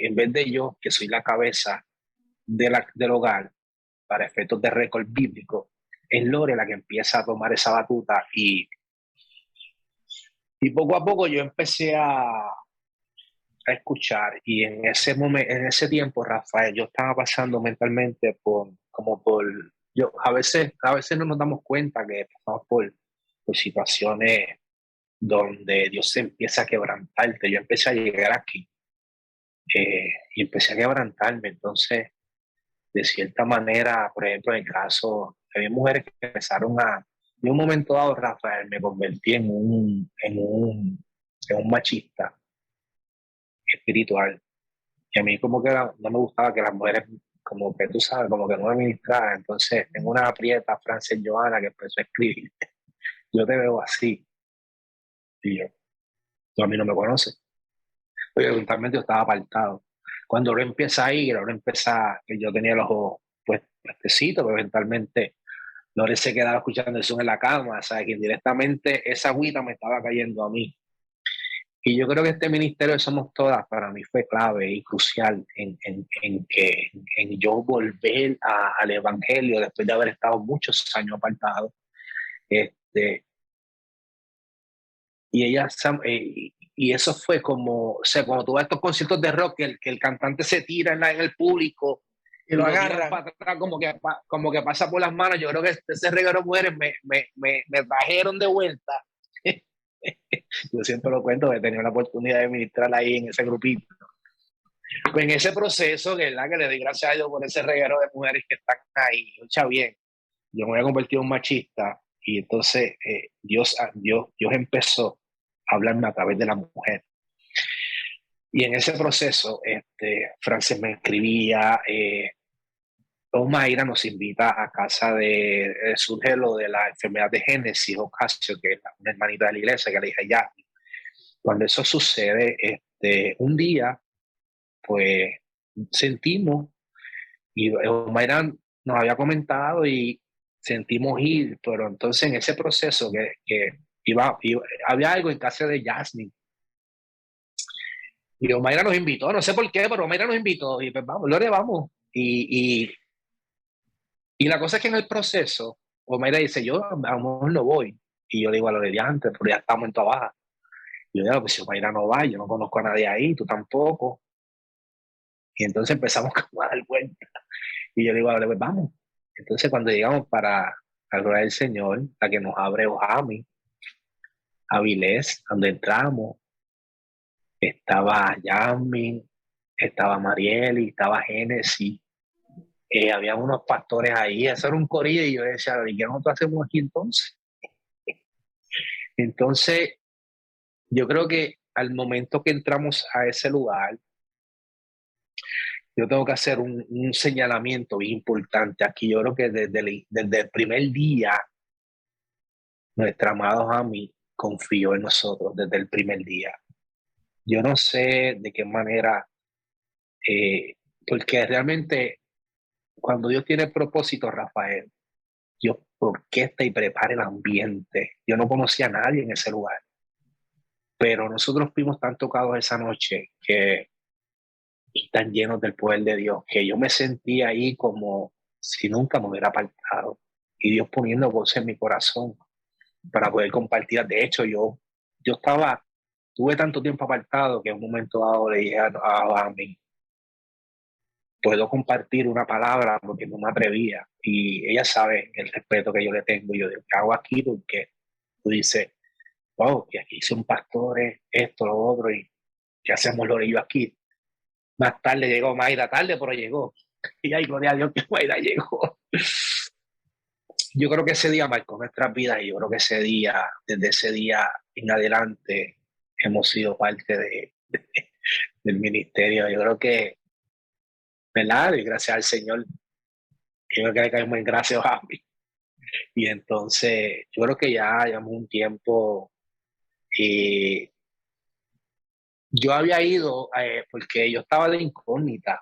en vez de yo, que soy la cabeza del hogar, para efectos de récord bíblico, es Lore la que empieza a tomar esa batuta y poco a poco yo empecé a escuchar y en ese momento, en ese tiempo, Rafael, yo estaba pasando mentalmente yo a veces no nos damos cuenta que pasamos por situaciones donde Dios se empieza a quebrantarte. Yo empecé a llegar aquí y empecé a quebrantarme, entonces de cierta manera, por ejemplo, en el caso, había mujeres que empezaron en un momento dado, Rafael, me convertí en un machista espiritual. Y a mí como que no me gustaba que las mujeres, como que tú sabes, como que no me ministraran. Entonces, en una aprieta, Frances Joana, que empezó a escribir, yo te veo así. Y yo, tú a mí no me conoces. Oye, eventualmente yo estaba apartado. Cuando ahora empieza a ir, ahora empieza, que yo tenía los ojos pues puestecitos, pero eventualmente Lore se quedaba escuchando eso en la cama, o sea, que indirectamente esa agüita me estaba cayendo a mí. Y yo creo que este ministerio de Somos Todas para mí fue clave y crucial en yo volver al Evangelio después de haber estado muchos años apartado. Este, y ella, y eso fue como, o sea, cuando tú vas a estos conciertos de rock, que el cantante se tira en el público Y y lo lo tiran agarran. para atrás como que pasa por las manos. Yo creo que ese reguero de mujeres me trajeron de vuelta. Yo siempre lo cuento, que tenía la oportunidad de ministrar ahí en ese grupito. Pues en ese proceso, ¿verdad? Que le doy gracias a Dios por ese reguero de mujeres que están ahí. Escucha bien, yo me había convertido en un machista y entonces Dios empezó a hablarme a través de la mujer. Y en ese proceso, Frances me escribía, Mayra nos invita a casa surge lo de la enfermedad de Génesis, Ocasio, que es una hermanita de la iglesia, que le dije ya. Cuando eso sucede, un día, pues sentimos, y Mayra nos había comentado y sentimos ir, pero entonces en ese proceso que había algo en casa de Jasmine. Y Omaira nos invitó, no sé por qué, pero Omaira nos invitó y pues vamos, Lore, vamos. Y la cosa es que en el proceso, Omaira dice, yo a lo mejor no voy. Y yo digo a Lore, ya antes, pero ya estamos en toda baja. Y yo digo, pues si Omaira no va, yo no conozco a nadie ahí, tú tampoco. Y entonces empezamos como a dar vuelta. Y yo digo a Lore, pues vamos. Entonces cuando llegamos para adorar al Señor, la que nos abre Ojami, Avilés, donde entramos, estaba Yasmin, estaba Marieli, estaba Génesis, había unos pastores ahí, eso era un corillo, y yo decía, ¿y qué nosotros hacemos aquí entonces? Entonces, yo creo que al momento que entramos a ese lugar, yo tengo que hacer un señalamiento bien importante aquí. Yo creo que desde el primer día, nuestra amada Jami confió en nosotros desde el primer día. Yo no sé de qué manera, porque realmente cuando Dios tiene propósito, Rafael, Dios orquesta y prepara el ambiente. Yo no conocía a nadie en ese lugar, pero nosotros fuimos tan tocados esa noche que y tan llenos del poder de Dios, que yo me sentí ahí como si nunca me hubiera apartado. Y Dios poniendo voz en mi corazón para poder compartir. De hecho, yo tuve tanto tiempo apartado que en un momento dado le dije a mí, puedo compartir una palabra porque no me atrevía. Y ella sabe el respeto que yo le tengo. Y yo digo, ¿qué hago aquí? Porque tú dices, wow, que aquí son pastores, esto, lo otro, y ¿qué hacemos lo de yo aquí? Más tarde llegó Mayra, tarde, pero llegó. Y ay, gloria a Dios que Mayra llegó. Yo creo que ese día marcó nuestras vidas y yo creo que ese día, desde ese día en adelante, hemos sido parte del ministerio. Yo creo que, ¿verdad? Y gracias al Señor, yo creo que le caemos en gracias a mí. Y entonces, yo creo que ya llevamos un tiempo y yo había ido porque yo estaba de incógnita.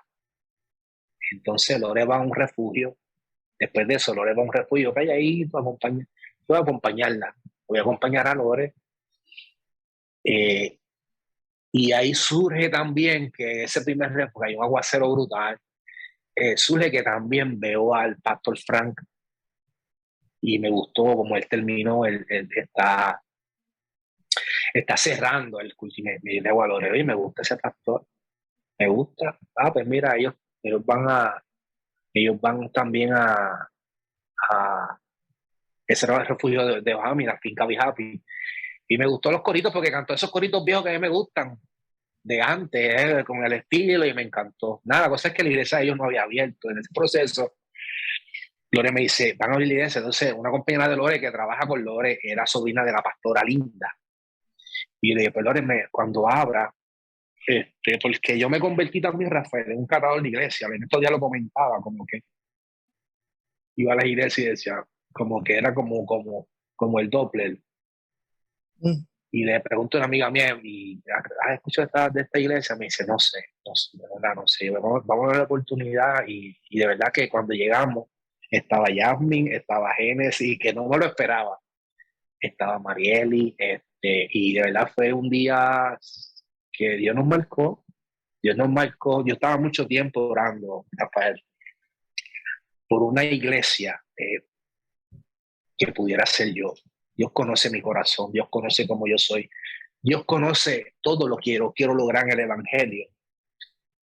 Entonces, Lore va a un refugio. Después de eso, Lore va a un refugio calladito, voy a acompañarla, voy a acompañar a Lore. Eh, y ahí surge también que ese primer refugio, hay un aguacero brutal, surge que también veo al pastor Frank y me gustó como él terminó, él está cerrando el culto y me dice, a Lore, oye, me gusta ese pastor, me gusta. Ah, pues mira, ellos ellos van también a ese era el refugio de Bahami, la finca Be Happy. Y me gustó los coritos porque cantó esos coritos viejos que a mí me gustan, de antes, con el estilo, y me encantó. Nada, la cosa es que la iglesia de ellos no había abierto. En ese proceso, Lore me dice, van a abrir la iglesia. Entonces, una compañera de Lore que trabaja con Lore era sobrina de la pastora Linda. Y yo le dije, pues Lore, cuando abra, porque yo me convertí también, Rafael, en un catador de iglesia. En estos días lo comentaba, como que iba a la iglesia y decía, como que era como el Doppler. Mm. Y le pregunto a una amiga mía, ¿has escuchado de esta iglesia? Me dice, no sé, de verdad no sé. Vamos a ver la oportunidad y de verdad que cuando llegamos estaba Jasmine, estaba Génesis, que no me lo esperaba. Estaba Marieli, y de verdad fue un día que Dios nos marcó. Dios nos marcó. Yo estaba mucho tiempo orando, Rafael, por una iglesia que pudiera ser yo. Dios conoce mi corazón, Dios conoce cómo yo soy. Dios conoce todo lo que quiero lograr en el Evangelio.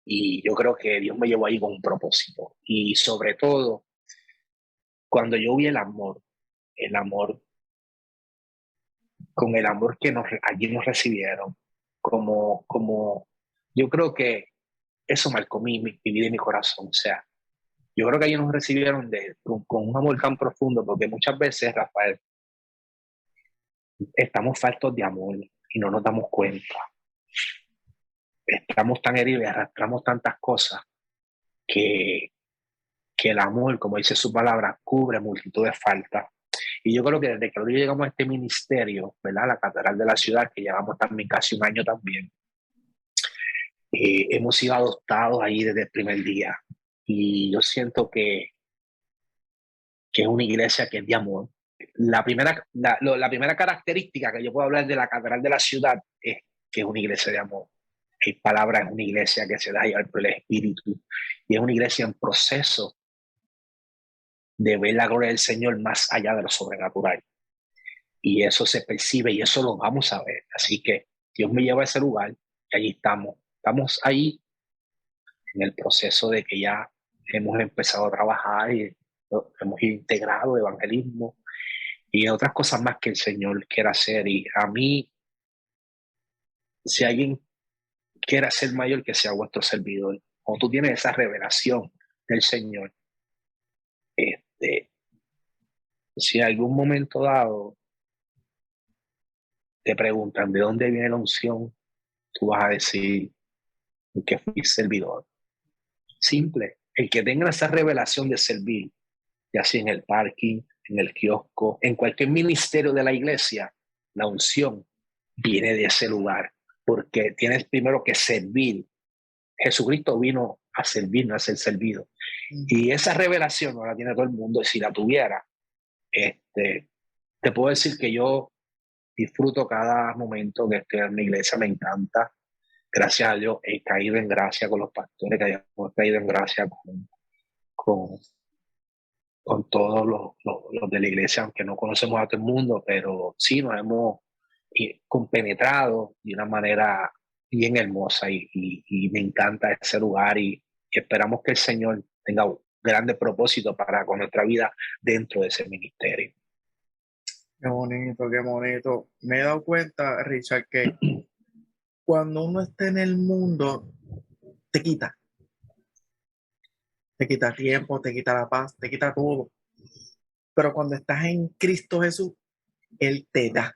Y yo creo que Dios me llevó ahí con un propósito. Y sobre todo, cuando yo vi el amor, con el amor que allí nos recibieron, como yo creo que eso marcó mi vida y mi corazón. O sea, yo creo que allí nos recibieron con un amor tan profundo, porque muchas veces, Rafael, estamos faltos de amor y no nos damos cuenta. Estamos tan heridos y arrastramos tantas cosas que, que el amor, como dice su palabra, cubre multitud de faltas. Y yo creo que desde que hoy llegamos a este ministerio, ¿verdad? La Catedral de la Ciudad, que llevamos también casi un año también, hemos sido adoptados ahí desde el primer día. Y yo siento que es una iglesia que es de amor. La primera característica que yo puedo hablar de la Catedral de la Ciudad es que es una iglesia de amor. En palabras, es una iglesia que se da llevar por el Espíritu y es una iglesia en proceso de ver la gloria del Señor más allá de lo sobrenatural. Y eso se percibe y eso lo vamos a ver. Así que Dios me lleva a ese lugar y allí estamos. Estamos ahí en el proceso de que ya hemos empezado a trabajar y hemos integrado evangelismo y otras cosas más que el Señor quiere hacer. Y a mí, si alguien quiere ser mayor, que sea vuestro servidor. Cuando tú tienes esa revelación, del Señor. Si en algún momento dado te preguntan de dónde viene la unción, tú vas a decir que fui servidor. Simple. El que tenga esa revelación de servir, ya sea en el parking, en el kiosco, en cualquier ministerio de la iglesia, la unción viene de ese lugar, porque tienes primero que servir. Jesucristo vino a servir, no a ser servido. Y esa revelación no la tiene todo el mundo. Y si la tuviera, te puedo decir que yo disfruto cada momento que estoy en la iglesia, me encanta. Gracias a Dios he caído en gracia con los pastores, que hemos caído en gracia con, con todos los de la iglesia, aunque no conocemos a todo el mundo, pero sí nos hemos compenetrado de una manera bien hermosa y me encanta ese lugar y esperamos que el Señor tenga un grande propósito para con nuestra vida dentro de ese ministerio. Qué bonito, qué bonito. Me he dado cuenta, Richard, que cuando uno está en el mundo, te quita. Te quita tiempo, te quita la paz, te quita todo. Pero cuando estás en Cristo Jesús, Él te da.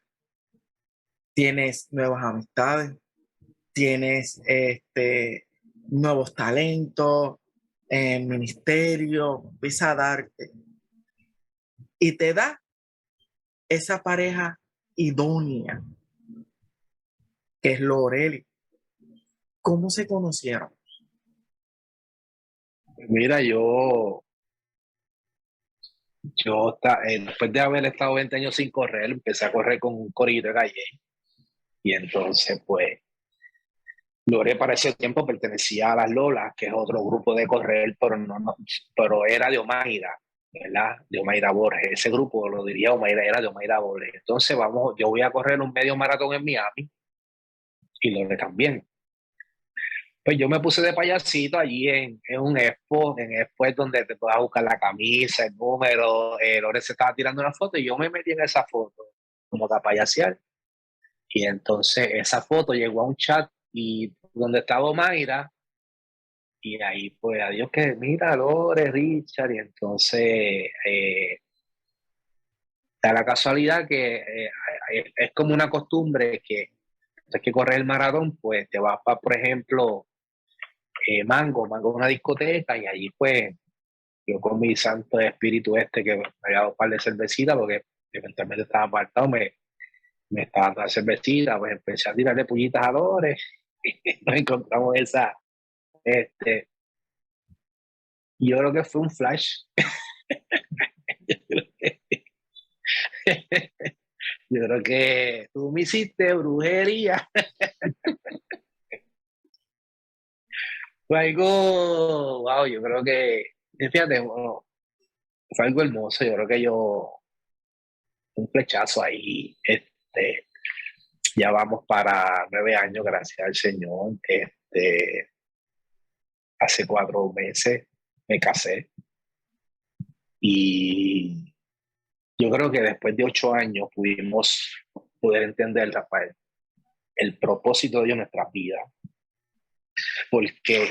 Tienes nuevas amistades, tienes nuevos talentos en ministerio, empieza a darte. Y te da esa pareja idónea, que es Loreli. ¿Cómo se conocieron? Mira, después de haber estado 20 años sin correr, empecé a correr con un corito de calle. Y entonces, pues, Lore para ese tiempo pertenecía a las Lolas, que es otro grupo de correr, pero era de Omaira, ¿verdad? De Omaira Borges. Ese grupo, lo diría Omaira, era de Omaira Borges. Entonces, yo voy a correr un medio maratón en Miami y Lore también. Pues yo me puse de payasito allí en un Expo es donde te puedes buscar la camisa, el número. Lore se estaba tirando una foto y yo me metí en esa foto, como de payasear. Y entonces esa foto llegó a un chat y donde estaba Mayra, y ahí pues adiós que mira, Lore, Richard, y entonces da la casualidad que es como una costumbre que hay que correr el maratón, pues te vas para, por ejemplo, Mango es una discoteca, y allí pues yo con mi santo espíritu que me había dado un par de cervecitas, porque eventualmente estaba apartado, me estaba dando la cervecita, pues empecé a tirarle pullitas a Lore, y nos encontramos este, yo creo que fue un flash. Yo creo que tú me hiciste brujería. Fue algo, wow, yo creo que, fíjate, bueno, fue algo hermoso. Yo creo que un flechazo ahí. Ya vamos para 9 años, gracias al Señor. Hace 4 meses me casé y yo creo que después de 8 años pudimos poder entender, Rafael, el propósito de Dios en nuestras vidas, porque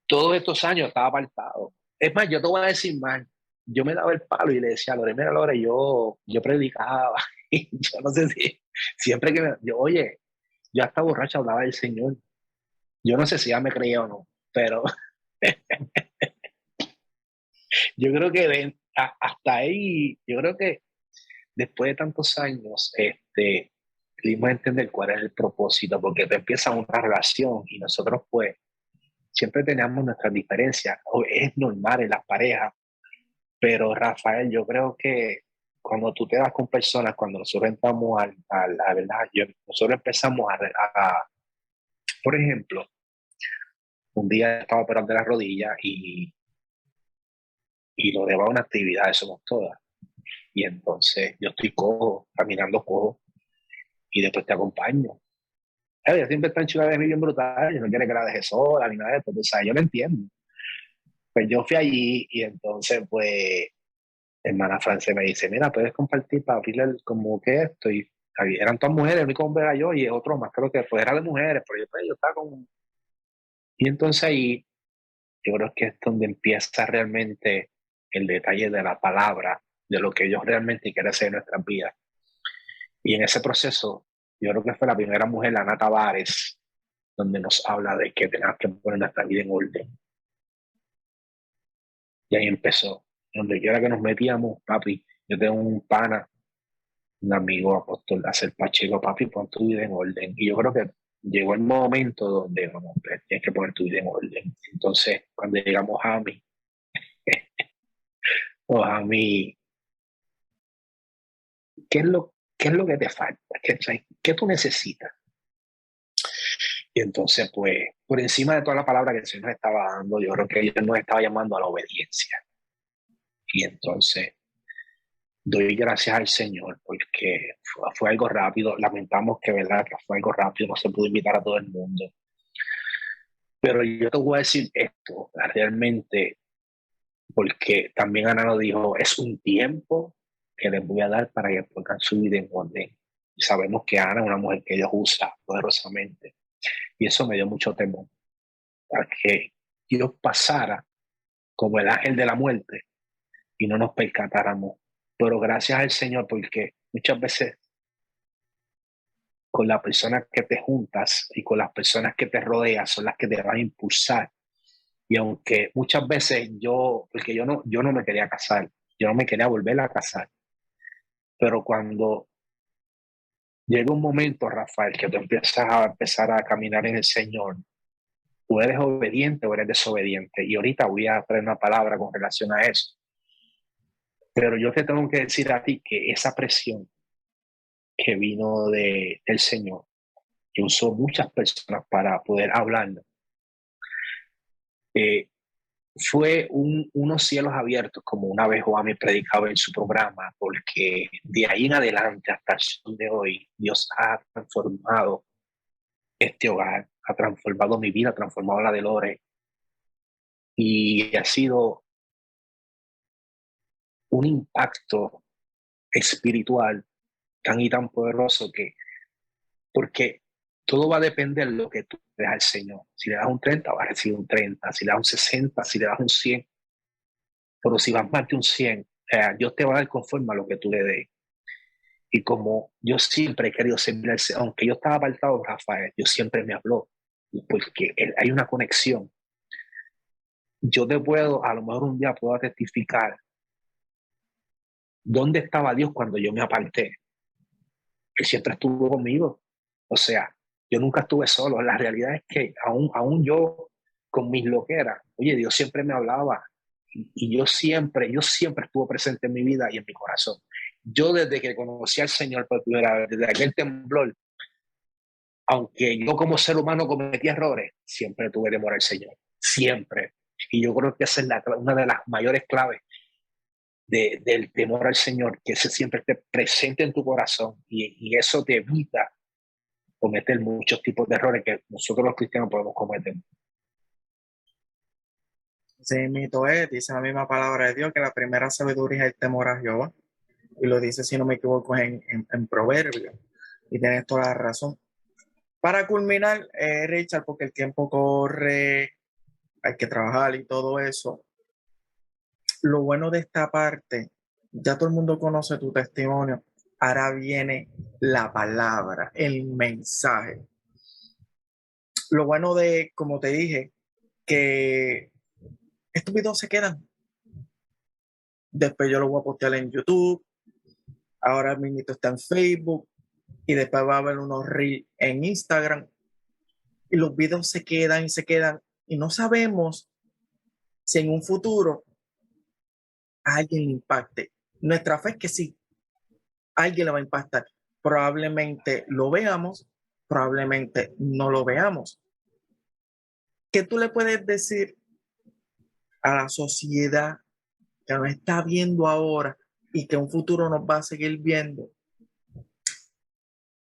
todos estos años estaba apartado. Es más, yo te voy a decir más, yo me daba el palo y le decía a Lore, mira Lore, yo predicaba, y yo no sé si, siempre que oye, yo hasta borracha hablaba del Señor, yo no sé si ya me creía o no, pero yo creo que hasta ahí, yo creo que después de tantos años, pudimos entender cuál es el propósito, porque tú empiezas una relación y nosotros pues siempre teníamos nuestras diferencias, es normal en las parejas, pero Rafael, yo creo que cuando tú te das con personas, cuando nosotros entramos a ¿verdad? Nosotros empezamos por ejemplo, un día estaba operando de la rodilla y lo llevaba a una actividad, eso somos todas. Y entonces yo estoy cojo, caminando cojo, y después te acompaño. Ella siempre está en chula de mí bien brutal, y no quiere que la deje sola ni nada de esto, o sea, yo lo entiendo. Pues yo fui allí y entonces, pues, hermana Francia me dice, mira, puedes compartir para abrirle como que esto, y eran todas mujeres, el único hombre era yo y otro más, creo que pues era de mujeres, pero yo estaba con... Y entonces ahí yo creo que es donde empieza realmente el detalle de la palabra, de lo que Dios realmente quiere hacer en nuestras vidas. Y en ese proceso, yo creo que fue la primera mujer, Ana Tavares, donde nos habla de que tenemos que poner nuestra vida en orden. Y ahí empezó. Donde quiera que nos metíamos, papi, yo tengo un pana, un amigo apóstol, hacer Pacheco, papi, pon tu vida en orden. Y yo creo que llegó el momento donde, vamos, tienes que poner tu vida en orden. Entonces, cuando llegamos a mí, o a mí, qué es lo que te falta? ¿Qué tú necesitas? Y entonces, pues, por encima de toda la palabra que el Señor nos estaba dando, yo creo que Él nos estaba llamando a la obediencia. Y entonces, doy gracias al Señor porque fue algo rápido. Lamentamos que, ¿verdad?, que fue algo rápido, no se pudo invitar a todo el mundo. Pero yo te voy a decir esto, realmente, porque también Ana lo dijo, es un tiempo que les voy a dar para que pongan su vida en orden. Y sabemos que Ana es una mujer que Dios usa poderosamente. Y eso me dio mucho temor, para que Dios pasara como el ángel de la muerte y no nos percatáramos. Pero gracias al Señor, porque muchas veces con las personas que te juntas y con las personas que te rodeas son las que te van a impulsar. Y aunque muchas veces porque yo no me quería casar, yo no me quería volver a casar, pero cuando llega un momento, Rafael, que tú empiezas a empezar a caminar en el Señor, tú eres obediente o eres desobediente. Y ahorita voy a traer una palabra con relación a eso. Pero yo te tengo que decir a ti que esa presión que vino del Señor, que usó muchas personas para poder hablarlo, eh, fue unos cielos abiertos, como una vez Joami predicaba en su programa, porque de ahí en adelante hasta el sol de hoy, Dios ha transformado este hogar, ha transformado mi vida, ha transformado la de Lore, y ha sido un impacto espiritual tan y tan poderoso porque todo va a depender de lo que tú le das al Señor. Si le das un 30, vas a recibir un 30, si le das un 60, si le das un 100, pero si vas más de un 100, Dios te va a dar conforme a lo que tú le des. Y como yo siempre he querido servir al Señor, aunque yo estaba apartado de Rafael, Dios siempre me habló, porque hay una conexión. Yo te puedo, a lo mejor un día puedo testificar dónde estaba Dios cuando yo me aparté. Él siempre estuvo conmigo. O sea, yo nunca estuve solo. La realidad es que aún yo con mis loqueras, oye, Dios siempre me hablaba y yo siempre estuve presente en mi vida y en mi corazón. Yo desde que conocí al Señor por primera vez, desde aquel temblor, aunque yo como ser humano cometí errores, siempre tuve temor al Señor, siempre. Y yo creo que esa es una de las mayores claves del temor al Señor, que ese siempre esté presente en tu corazón y eso te evita cometer muchos tipos de errores que nosotros los cristianos podemos cometer. Sí, mito es, dice la misma palabra de Dios que la primera sabiduría es el temor a Jehová. Y lo dice, si no me equivoco, en Proverbios. Y tienes toda la razón. Para culminar, Richard, porque el tiempo corre, hay que trabajar y todo eso. Lo bueno de esta parte, ya todo el mundo conoce tu testimonio. Ahora viene la palabra, el mensaje. Lo bueno de, como te dije, que estos videos se quedan. Después yo lo voy a postear en YouTube. Ahora mismo está en Facebook. Y después va a haber unos reels en Instagram. Y los videos se quedan y se quedan. Y no sabemos si en un futuro a alguien le impacte. Nuestra fe es que sí, a alguien le va a impactar. Probablemente lo veamos, probablemente no lo veamos. ¿Qué tú le puedes decir a la sociedad que nos está viendo ahora y que en un futuro nos va a seguir viendo?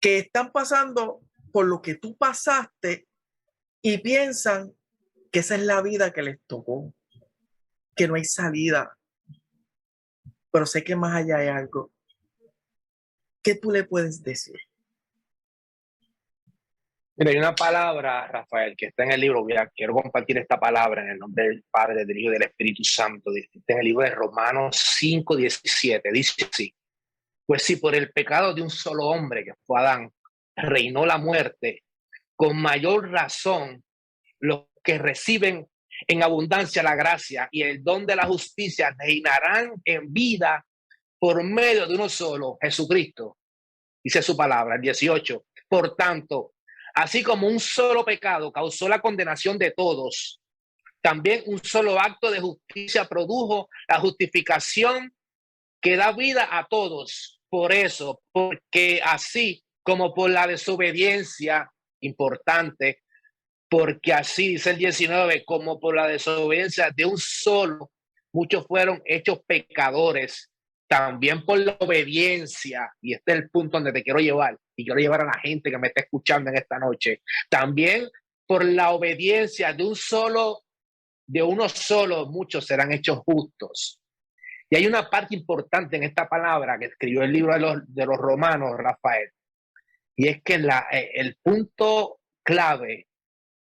Que están pasando por lo que tú pasaste y piensan que esa es la vida que les tocó, que no hay salida, pero sé que más allá hay algo. ¿Qué tú le puedes decir? Mira, hay una palabra, Rafael, que está en el libro. Quiero compartir esta palabra en el nombre del Padre, del Hijo y del Espíritu Santo. Está en el libro de Romanos 5:17. Dice así: pues si por el pecado de un solo hombre, que fue Adán, reinó la muerte, con mayor razón los que reciben en abundancia la gracia y el don de la justicia reinarán en vida por medio de uno solo, Jesucristo. Dice su palabra, el 18. Por tanto, así como un solo pecado causó la condenación de todos, también un solo acto de justicia produjo la justificación que da vida a todos. Por eso, porque así como por la desobediencia, importante, porque así dice el 19, como por la desobediencia de un solo, muchos fueron hechos pecadores, también por la obediencia, y este es el punto donde te quiero llevar, y quiero llevar a la gente que me está escuchando en esta noche, también por la obediencia de uno solo, muchos serán hechos justos. Y hay una parte importante en esta palabra que escribió el libro de los Romanos, Rafael, y es que el punto clave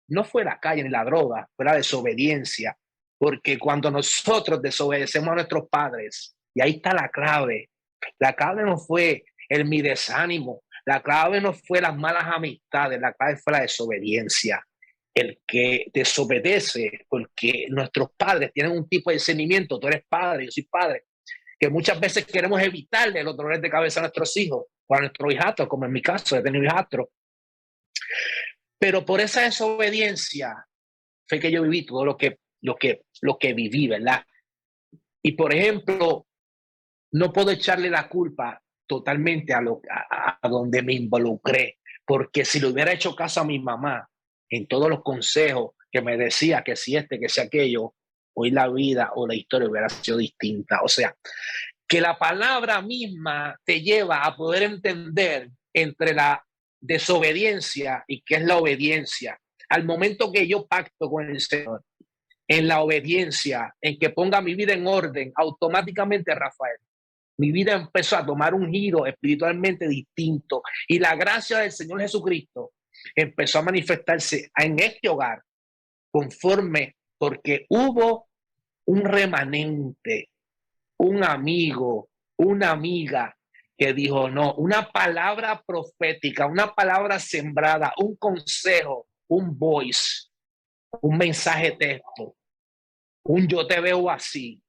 no fue la calle ni la droga, fue la desobediencia. Porque cuando nosotros desobedecemos a nuestros padres, y ahí está la clave no fue mi desánimo, la clave no fue las malas amistades, la clave fue la desobediencia. El que desobedece, porque nuestros padres tienen un tipo de discernimiento, tú eres padre, yo soy padre, que muchas veces queremos evitarle los dolores de cabeza a nuestros hijos o a nuestros hijastros, como en mi caso, he tenido hijastros. Pero por esa desobediencia fue que yo viví todo lo que viví, ¿verdad? Y por ejemplo, no puedo echarle la culpa totalmente a donde me involucré, porque si le hubiera hecho caso a mi mamá en todos los consejos que me decía que si que si aquello, hoy la vida o la historia hubiera sido distinta. O sea, que la palabra misma te lleva a poder entender entre la desobediencia y qué es la obediencia. Al momento que yo pacto con el Señor, en la obediencia, en que ponga mi vida en orden, automáticamente, Rafael, mi vida empezó a tomar un giro espiritualmente distinto y la gracia del Señor Jesucristo empezó a manifestarse en este hogar conforme, porque hubo un remanente, un amigo, una amiga que dijo, no, una palabra profética, una palabra sembrada, un consejo, un voice, un mensaje texto, un yo te veo así.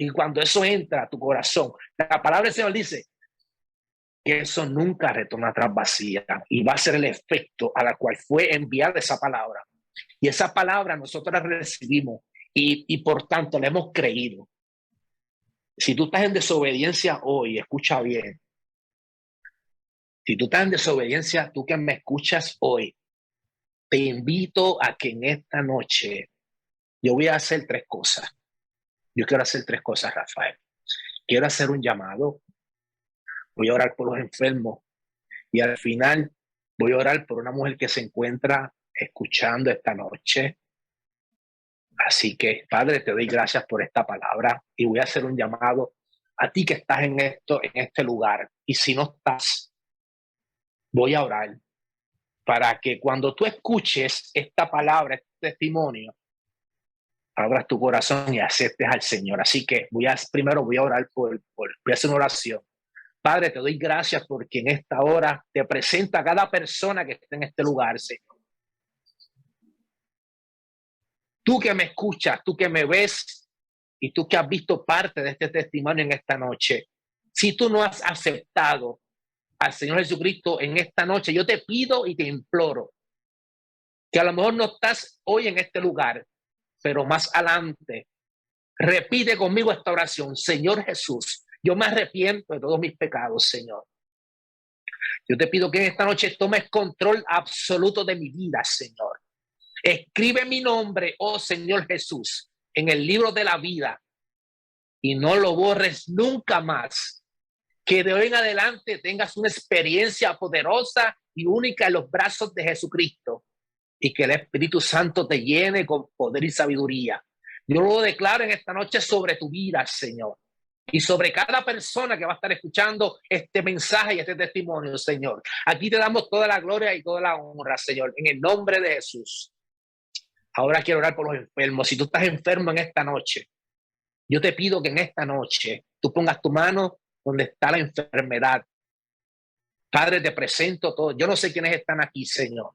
Y cuando eso entra a tu corazón, la palabra del Señor dice que eso nunca retorna atrás vacía y va a ser el efecto a la cual fue enviada esa palabra. Y esa palabra nosotros la recibimos y por tanto la hemos creído. Si tú estás en desobediencia hoy, escucha bien. Si tú estás en desobediencia, tú que me escuchas hoy, te invito a que en esta noche yo voy a hacer tres cosas. Yo quiero hacer tres cosas, Rafael. Quiero hacer un llamado, voy a orar por los enfermos y al final voy a orar por una mujer que se encuentra escuchando esta noche. Así que, Padre, te doy gracias por esta palabra y voy a hacer un llamado a ti que estás en este lugar. Y si no estás, voy a orar para que cuando tú escuches esta palabra, este testimonio, abras tu corazón y aceptes al Señor. Así que primero voy a orar voy a hacer una oración. Padre, te doy gracias porque en esta hora te presenta a cada persona que está en este lugar, Señor. Tú que me escuchas, tú que me ves y tú que has visto parte de este testimonio en esta noche, si tú no has aceptado al Señor Jesucristo en esta noche, yo te pido y te imploro que a lo mejor no estás hoy en este lugar, pero más adelante, repite conmigo esta oración. Señor Jesús, yo me arrepiento de todos mis pecados, Señor. Yo te pido que en esta noche tomes control absoluto de mi vida, Señor. Escribe mi nombre, oh Señor Jesús, en el libro de la vida y no lo borres nunca más. Que de hoy en adelante tengas una experiencia poderosa y única en los brazos de Jesucristo y que el Espíritu Santo te llene con poder y sabiduría. Yo lo declaro en esta noche sobre tu vida, Señor. y sobre cada persona que va a estar escuchando este mensaje y este testimonio, Señor. Aquí te damos toda la gloria y toda la honra, Señor, en el nombre de Jesús. Ahora quiero orar por los enfermos. Si tú estás enfermo en esta noche, yo te pido que en esta noche tú pongas tu mano donde está la enfermedad. Padre, te presento todo. Yo no sé quiénes están aquí, Señor.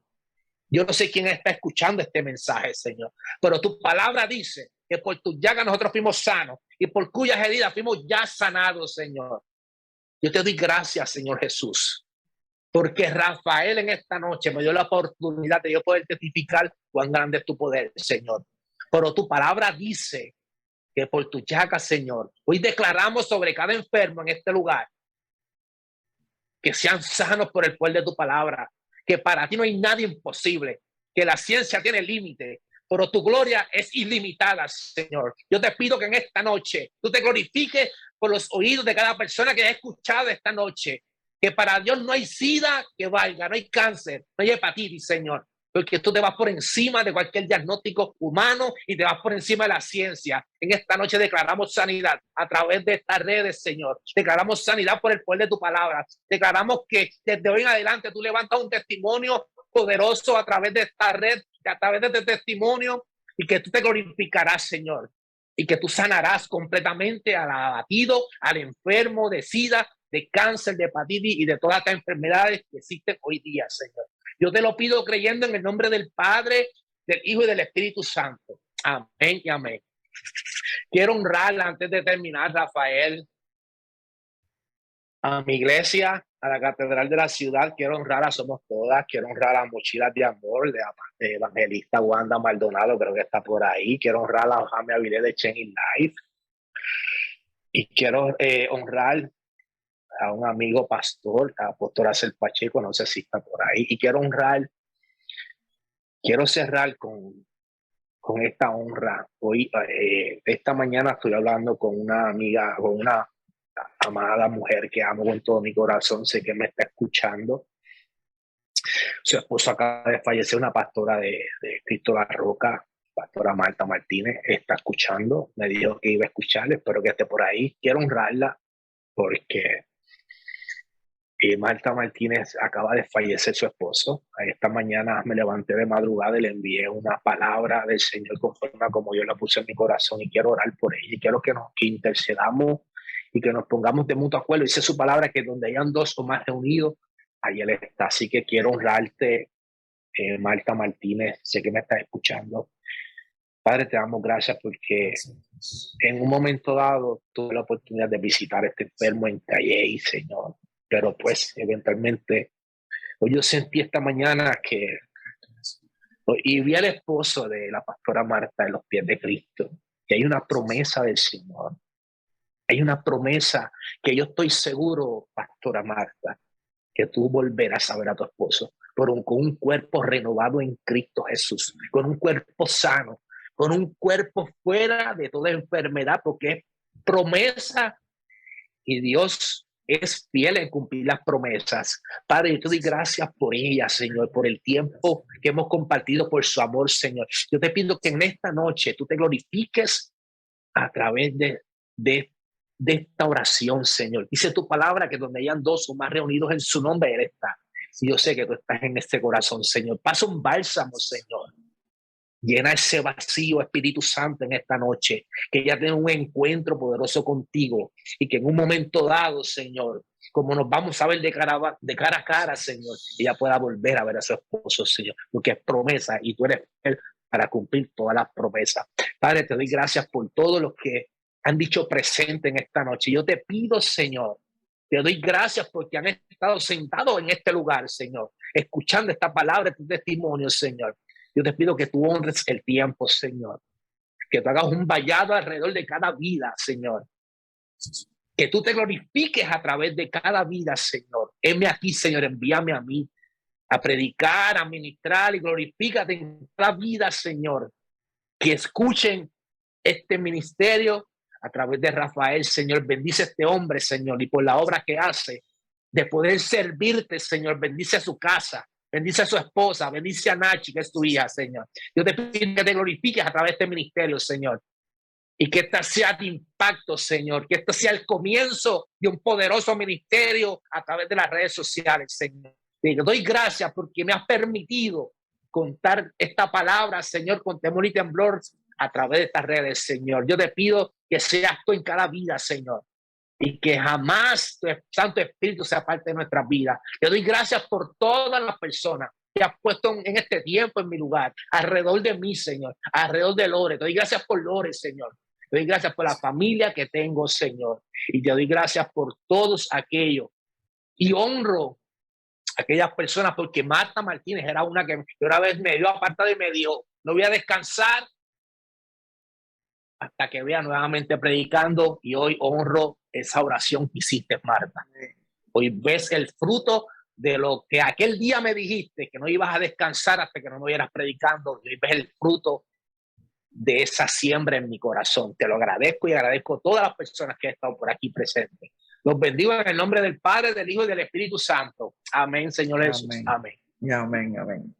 Yo no sé quién está escuchando este mensaje, Señor. Pero tu palabra dice que por tus llagas nosotros fuimos sanos y por cuyas heridas fuimos ya sanados, Señor. Yo te doy gracias, Señor Jesús, porque Rafael en esta noche me dio la oportunidad de yo poder testificar cuán grande es tu poder, Señor. Pero tu palabra dice que por tus llagas, Señor, hoy declaramos sobre cada enfermo en este lugar que sean sanos por el poder de tu palabra, que para ti no hay nada imposible, que la ciencia tiene límite, pero tu gloria es ilimitada, Señor. Yo te pido que en esta noche tú te glorifiques por los oídos de cada persona que ha escuchado esta noche, que para Dios no hay sida que valga, no hay cáncer, no hay hepatitis, Señor, porque tú te vas por encima de cualquier diagnóstico humano y te vas por encima de la ciencia. En esta noche declaramos sanidad a través de estas redes, Señor. Declaramos sanidad por el poder de tu palabra. Declaramos que desde hoy en adelante tú levantas un testimonio poderoso a través de esta red, a través de este testimonio, y que tú te glorificarás, Señor, y que tú sanarás completamente al abatido, al enfermo de sida, de cáncer, de hepatitis y de todas estas enfermedades que existen hoy día, Señor. Yo te lo pido creyendo en el nombre del Padre, del Hijo y del Espíritu Santo. Amén y amén. Quiero honrar antes de terminar, Rafael, a mi iglesia, a la Catedral de la Ciudad. Quiero honrar a Somos Todas. Quiero honrar a Mochilas de Amor, de evangelista Wanda Maldonado, creo que está por ahí. Quiero honrar a Jaime Avilés de Change Life. Y quiero honrar a un amigo pastor, a Apóstol Acel Pacheco, no sé si está por ahí. Y quiero cerrar con esta honra. Hoy, esta mañana estoy hablando con una amiga, con una amada mujer que amo con todo mi corazón, sé que me está escuchando. Su esposo acaba de fallecer, una pastora de Cristo La Roca, pastora Marta Martínez, está escuchando, me dijo que iba a escucharle, espero que esté por ahí. Quiero honrarla porque Marta Martínez acaba de fallecer su esposo. Esta mañana me levanté de madrugada y le envié una palabra del Señor conforme a como yo la puse en mi corazón, y quiero orar por ella y quiero que intercedamos y que nos pongamos de mutuo acuerdo. Dice su palabra que donde hayan dos o más reunidos, ahí Él está. Así que quiero honrarte, Marta Martínez, sé que me estás escuchando. Padre, te damos gracias porque en un momento dado tuve la oportunidad de visitar a este enfermo en Calley, Señor. Pero pues eventualmente, yo sentí esta mañana y vi al esposo de la pastora Marta en los pies de Cristo, que hay una promesa del Señor. Hay una promesa que yo estoy seguro, pastora Marta, que tú volverás a ver a tu esposo con un cuerpo renovado en Cristo Jesús, con un cuerpo sano, con un cuerpo fuera de toda enfermedad, porque es promesa y Dios es fiel en cumplir las promesas. Padre, yo te doy gracias por ella, Señor, por el tiempo que hemos compartido, por su amor, Señor. Yo te pido que en esta noche tú te glorifiques a través de esta oración, Señor. Dice tu palabra que donde hayan dos o más reunidos en su nombre, Él está. Y yo sé que tú estás en este corazón, Señor. Pasa un bálsamo, Señor. Llena ese vacío, Espíritu Santo, en esta noche. Que ella tenga un encuentro poderoso contigo. Y que en un momento dado, Señor, como nos vamos a ver de cara a cara, Señor, ella pueda volver a ver a su esposo, Señor. Porque es promesa y tú eres Él para cumplir todas las promesas. Padre, te doy gracias por todos los que han dicho presente en esta noche. Yo te pido, Señor, te doy gracias porque han estado sentados en este lugar, Señor, escuchando esta palabra, este testimonio, Señor. Yo te pido que tú honres el tiempo, Señor, que tú hagas un vallado alrededor de cada vida, Señor, que tú te glorifiques a través de cada vida, Señor. Heme aquí, Señor, envíame a mí a predicar, a ministrar, y glorifícate en cada vida, Señor, que escuchen este ministerio a través de Rafael, Señor. Bendice a este hombre, Señor, y por la obra que hace de poder servirte, Señor. Bendice a su casa, bendice a su esposa, bendice a Nachi, que es tu hija, Señor. Yo te pido que te glorifiques a través de este ministerio, Señor, Y que esta sea de impacto, Señor. Que esto sea el comienzo de un poderoso ministerio a través de las redes sociales, Señor. Te doy gracias porque me has permitido contar esta palabra, Señor, con temor y temblor a través de estas redes, Señor. Yo te pido que seas tú en cada vida, Señor, y que jamás tu Santo Espíritu sea parte de nuestras vidas. Te doy gracias por todas las personas que has puesto en este tiempo en mi lugar, alrededor de mí, Señor, alrededor de Lore. Te doy gracias por Lore, Señor. Te doy gracias por la familia que tengo, Señor. Y te doy gracias por todos aquellos. Y honro a aquellas personas, porque Marta Martínez era una que una vez me dio apartada y me dijo, no voy a descansar hasta que vea nuevamente predicando, y hoy honro esa oración que hiciste, Marta. Hoy ves el fruto de lo que aquel día me dijiste, que no ibas a descansar hasta que no me vieras predicando, y hoy ves el fruto de esa siembra en mi corazón. Te lo agradezco y agradezco a todas las personas que han estado por aquí presentes. Los bendigo en el nombre del Padre, del Hijo y del Espíritu Santo. Amén, Señor Jesús. Amén. Amén, amén.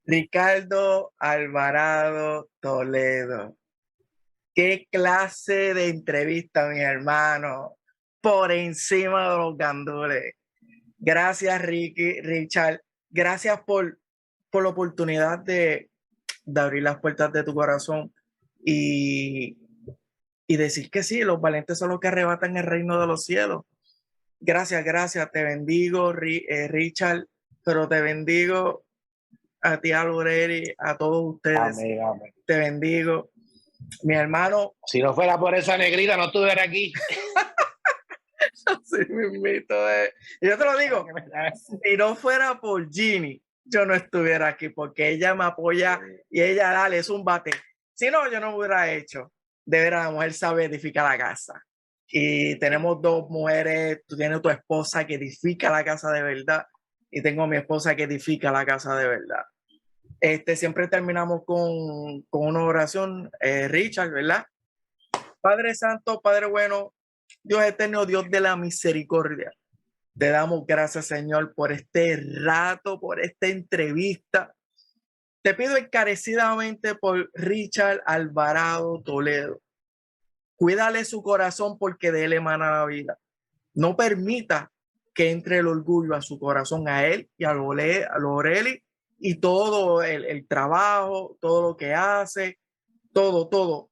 Ricardo Alvarado Toledo. ¿Qué clase de entrevista, mi hermano? Por encima de los gandules. Gracias, Richard. Gracias por la oportunidad de abrir las puertas de tu corazón y decir que sí, los valientes son los que arrebatan el reino de los cielos. Gracias. Te bendigo, Richard, pero te bendigo a ti, Loreri, a todos ustedes. Amén, amén. Te bendigo. Mi hermano. Si no fuera por esa negrita, no estuviera aquí. Sí, me invito. Yo te lo digo, si no fuera por Ginny, yo no estuviera aquí, porque ella me apoya y ella, dale, es un bate. Si no, yo no hubiera hecho. De veras, la mujer sabe edificar la casa. Y tenemos dos mujeres. Tú tienes tu esposa que edifica la casa de verdad, y tengo mi esposa que edifica la casa de verdad. Siempre terminamos con una oración, Richard, ¿verdad? Padre Santo, Padre bueno, Dios eterno, Dios de la misericordia, te damos gracias, Señor, por este rato, por esta entrevista. Te pido encarecidamente por Richard Alvarado Toledo. Cuídale su corazón, porque de él emana la vida. No permita que entre el orgullo a su corazón, a él y a Loreli, y todo el trabajo, todo lo que hace, todo.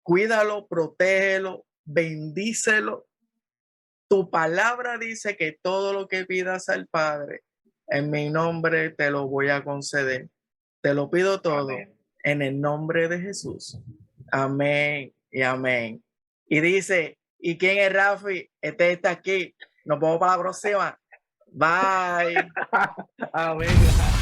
Cuídalo, protégelo, bendícelo. Tu palabra dice que todo lo que pidas al Padre, en mi nombre te lo voy a conceder. Te lo pido todo. Amén. En el nombre de Jesús. Amén y amén. Y dice, ¿y quién es Rafi? Este está aquí. Nos vemos para la próxima. Bye. Amén.